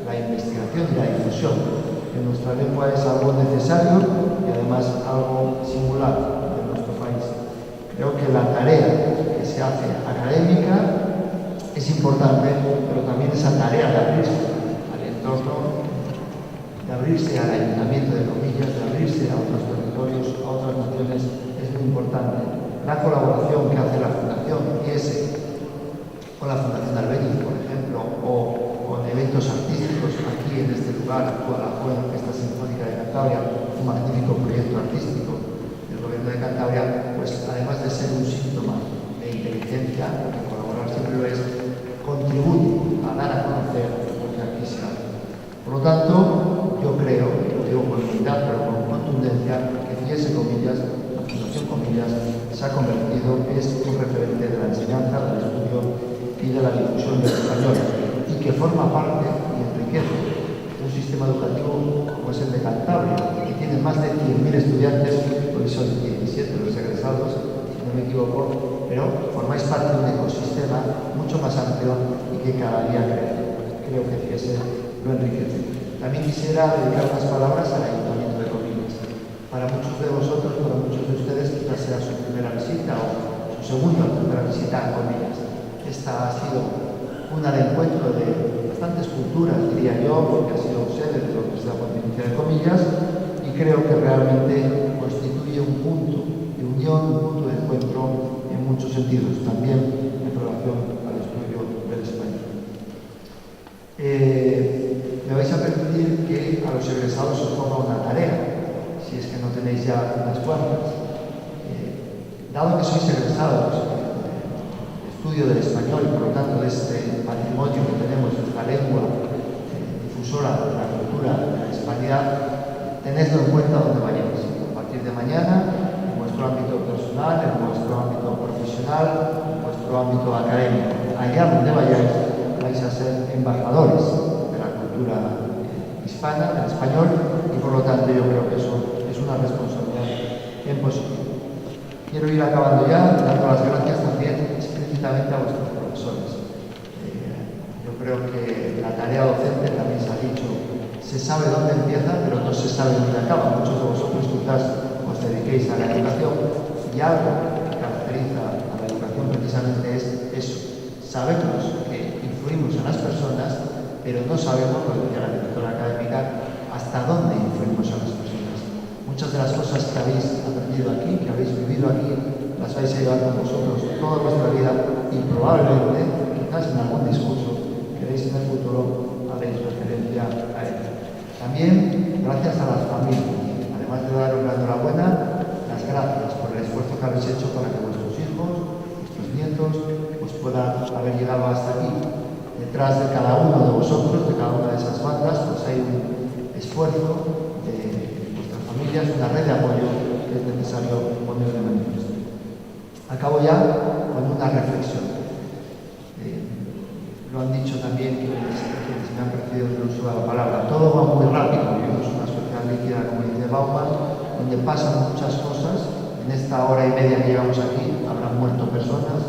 la investigación y la difusión de nuestra lengua es algo necesario y además algo singular de nuestro país. Creo que la tarea que se hace académica es importante, pero también esa tarea de abrirse al entorno, de abrirse al ayuntamiento de Comillas, de abrirse a otros territorios, a otras naciones, es muy importante. La colaboración que hace la Fundación IESE con la Fundación Albéniz, por ejemplo, o con eventos artísticos. Aquí en este lugar actúa la Joven Orquesta Sinfónica de Cantabria, un magnífico proyecto artístico del Gobierno de Cantabria, pues además de ser un síntoma de inteligencia, porque colaborar siempre lo es, contribuye a dar a conocer lo que aquí se hace. Por lo tanto, yo creo, y lo digo con humildad pero con contundencia, que IESE Comillas, la Fundación Comillas, se ha convertido, es un referente de la enseñanza, del estudio y de la difusión del español, y que forma parte y enriquece un sistema educativo como es el de Cantabria, que tiene más de 100.000 estudiantes, hoy son 17 los egresados, si no me equivoco, pero formáis parte de un ecosistema mucho más amplio y que cada día crece. Creo que IESE lo enriquece. También quisiera dedicar unas palabras al Ayuntamiento de Comillas. Para muchos de vosotros, para muchos de ustedes, quizás sea su primera visita o su segunda o tercera visita a Comillas. Esta ha sido una de encuentro de bastantes culturas, diría yo, porque ha sido sede de lo que es la Pontificia de Comillas, y creo que realmente constituye un punto de unión, un punto de encuentro en muchos sentidos, también en relación al estudio del español. Me vais a permitir que a los egresados os ponga una tarea, si es que no tenéis ya unas cuantas. Dado que sois egresados, estudio del español y por lo tanto de este patrimonio que tenemos, esta lengua difusora de la cultura de la hispanidad, tenedlo en cuenta donde vayáis. A partir de mañana, en vuestro ámbito personal, en vuestro ámbito profesional, en vuestro ámbito académico, allá donde vayáis, vais a ser embajadores de la cultura hispana, del español, y por lo tanto yo creo que eso es una responsabilidad que positivo. Quiero ir acabando ya, dando las gracias también explícitamente a vuestros profesores. Yo creo que la tarea docente, también se ha dicho, se sabe dónde empieza, pero no se sabe dónde acaba. Muchos de vosotros quizás os dediquéis a la educación y algo que caracteriza a la educación precisamente es eso. Sabemos que influimos en las personas, pero no sabemos, lo decía la directora académica, hasta dónde influimos a las personas. Muchas de las cosas que habéis aprendido aquí, que habéis vivido aquí, las vais a llevar con vosotros toda vuestra vida y probablemente, quizás en algún discurso, queréis en el futuro haréis referencia a ello. También gracias a las familias, además de daros la enhorabuena, las gracias por el esfuerzo que habéis hecho para que vuestros hijos, vuestros nietos, pues puedan haber llegado hasta aquí. Detrás de cada uno de vosotros, de cada una de esas bandas, pues hay un esfuerzo de vuestras familias, una red de apoyo que es necesario poner de manifiesto. Acabo ya con una reflexión. Lo han dicho también quienes me han precedido en el uso de la palabra. Todo va muy rápido. Vivimos una sociedad líquida, como dice Bauman, donde pasan muchas cosas. En esta hora y media que llevamos aquí habrán muerto personas,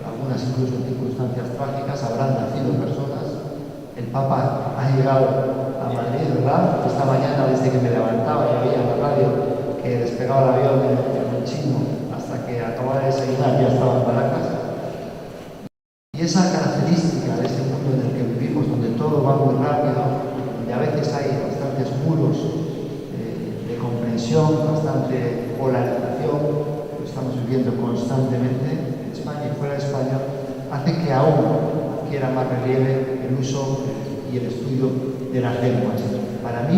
algunas incluso en circunstancias trágicas, habrán nacido personas. El Papa ha llegado a Madrid, ¿verdad? Esta mañana, desde que me levantaba, ya veía en la radio que despegaba el avión en Chino, hasta que acababa de desayunar ya estaba en Caracas. Y esa característica de este mundo en el que vivimos, donde todo va muy rápido, donde a veces hay bastantes muros de comprensión, bastante polarización, lo estamos viviendo constantemente en España y fuera de España, hace que aún adquiera más relieve el uso y el estudio de las lenguas. Para mí,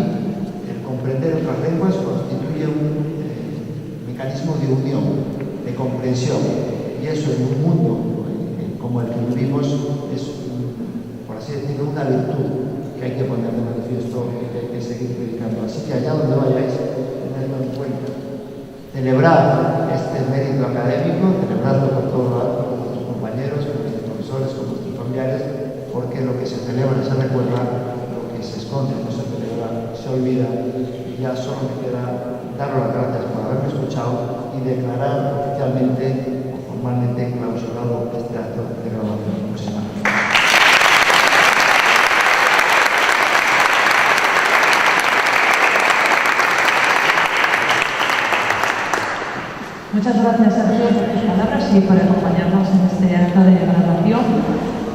el comprender otras lenguas constituye un mecanismo de unión, de comprensión, y eso en un mundo como el que vivimos es, por así decirlo, una virtud que hay que poner de manifiesto y que hay que seguir predicando. Así que allá donde vayáis, tenedlo en cuenta. Celebrar este mérito académico, celebrarlo con todos vuestros compañeros, con vuestros profesores, con vuestros familiares, porque lo que se celebra se recuerda, lo que se esconde no se celebra, se olvida, y ya solo me queda daros las gracias por haberme escuchado y declarar oficialmente formalmente clausurado este acto de graduación. Muchísimas gracias. Muchas gracias, Sergio, por tus palabras y por acompañarnos en este acto de graduación.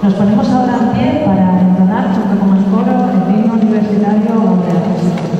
Nos ponemos ahora en pie para entonar, junto con el coro, el himno universitario de la Constitución.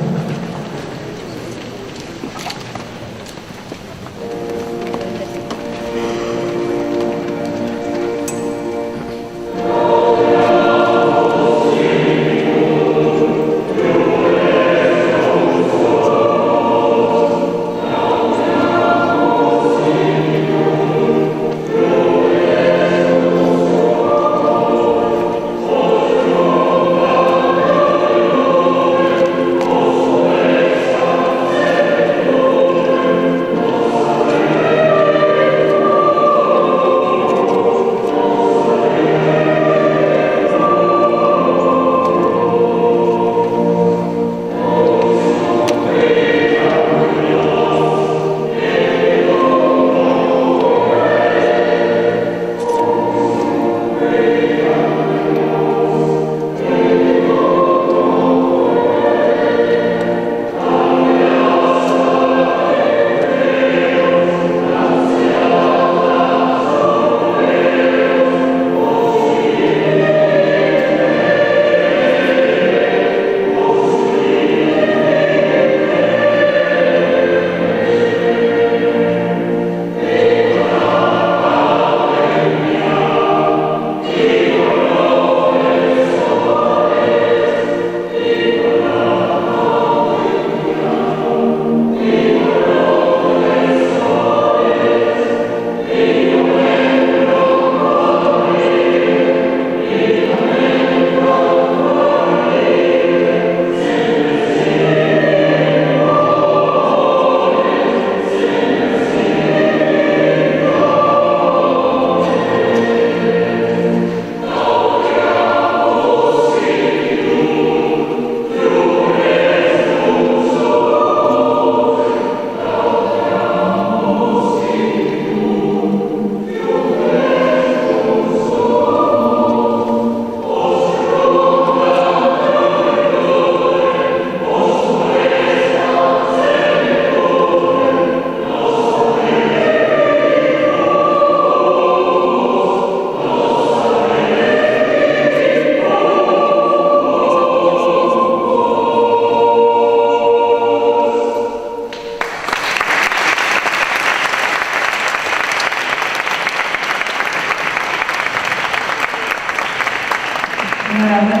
Enhorabuena.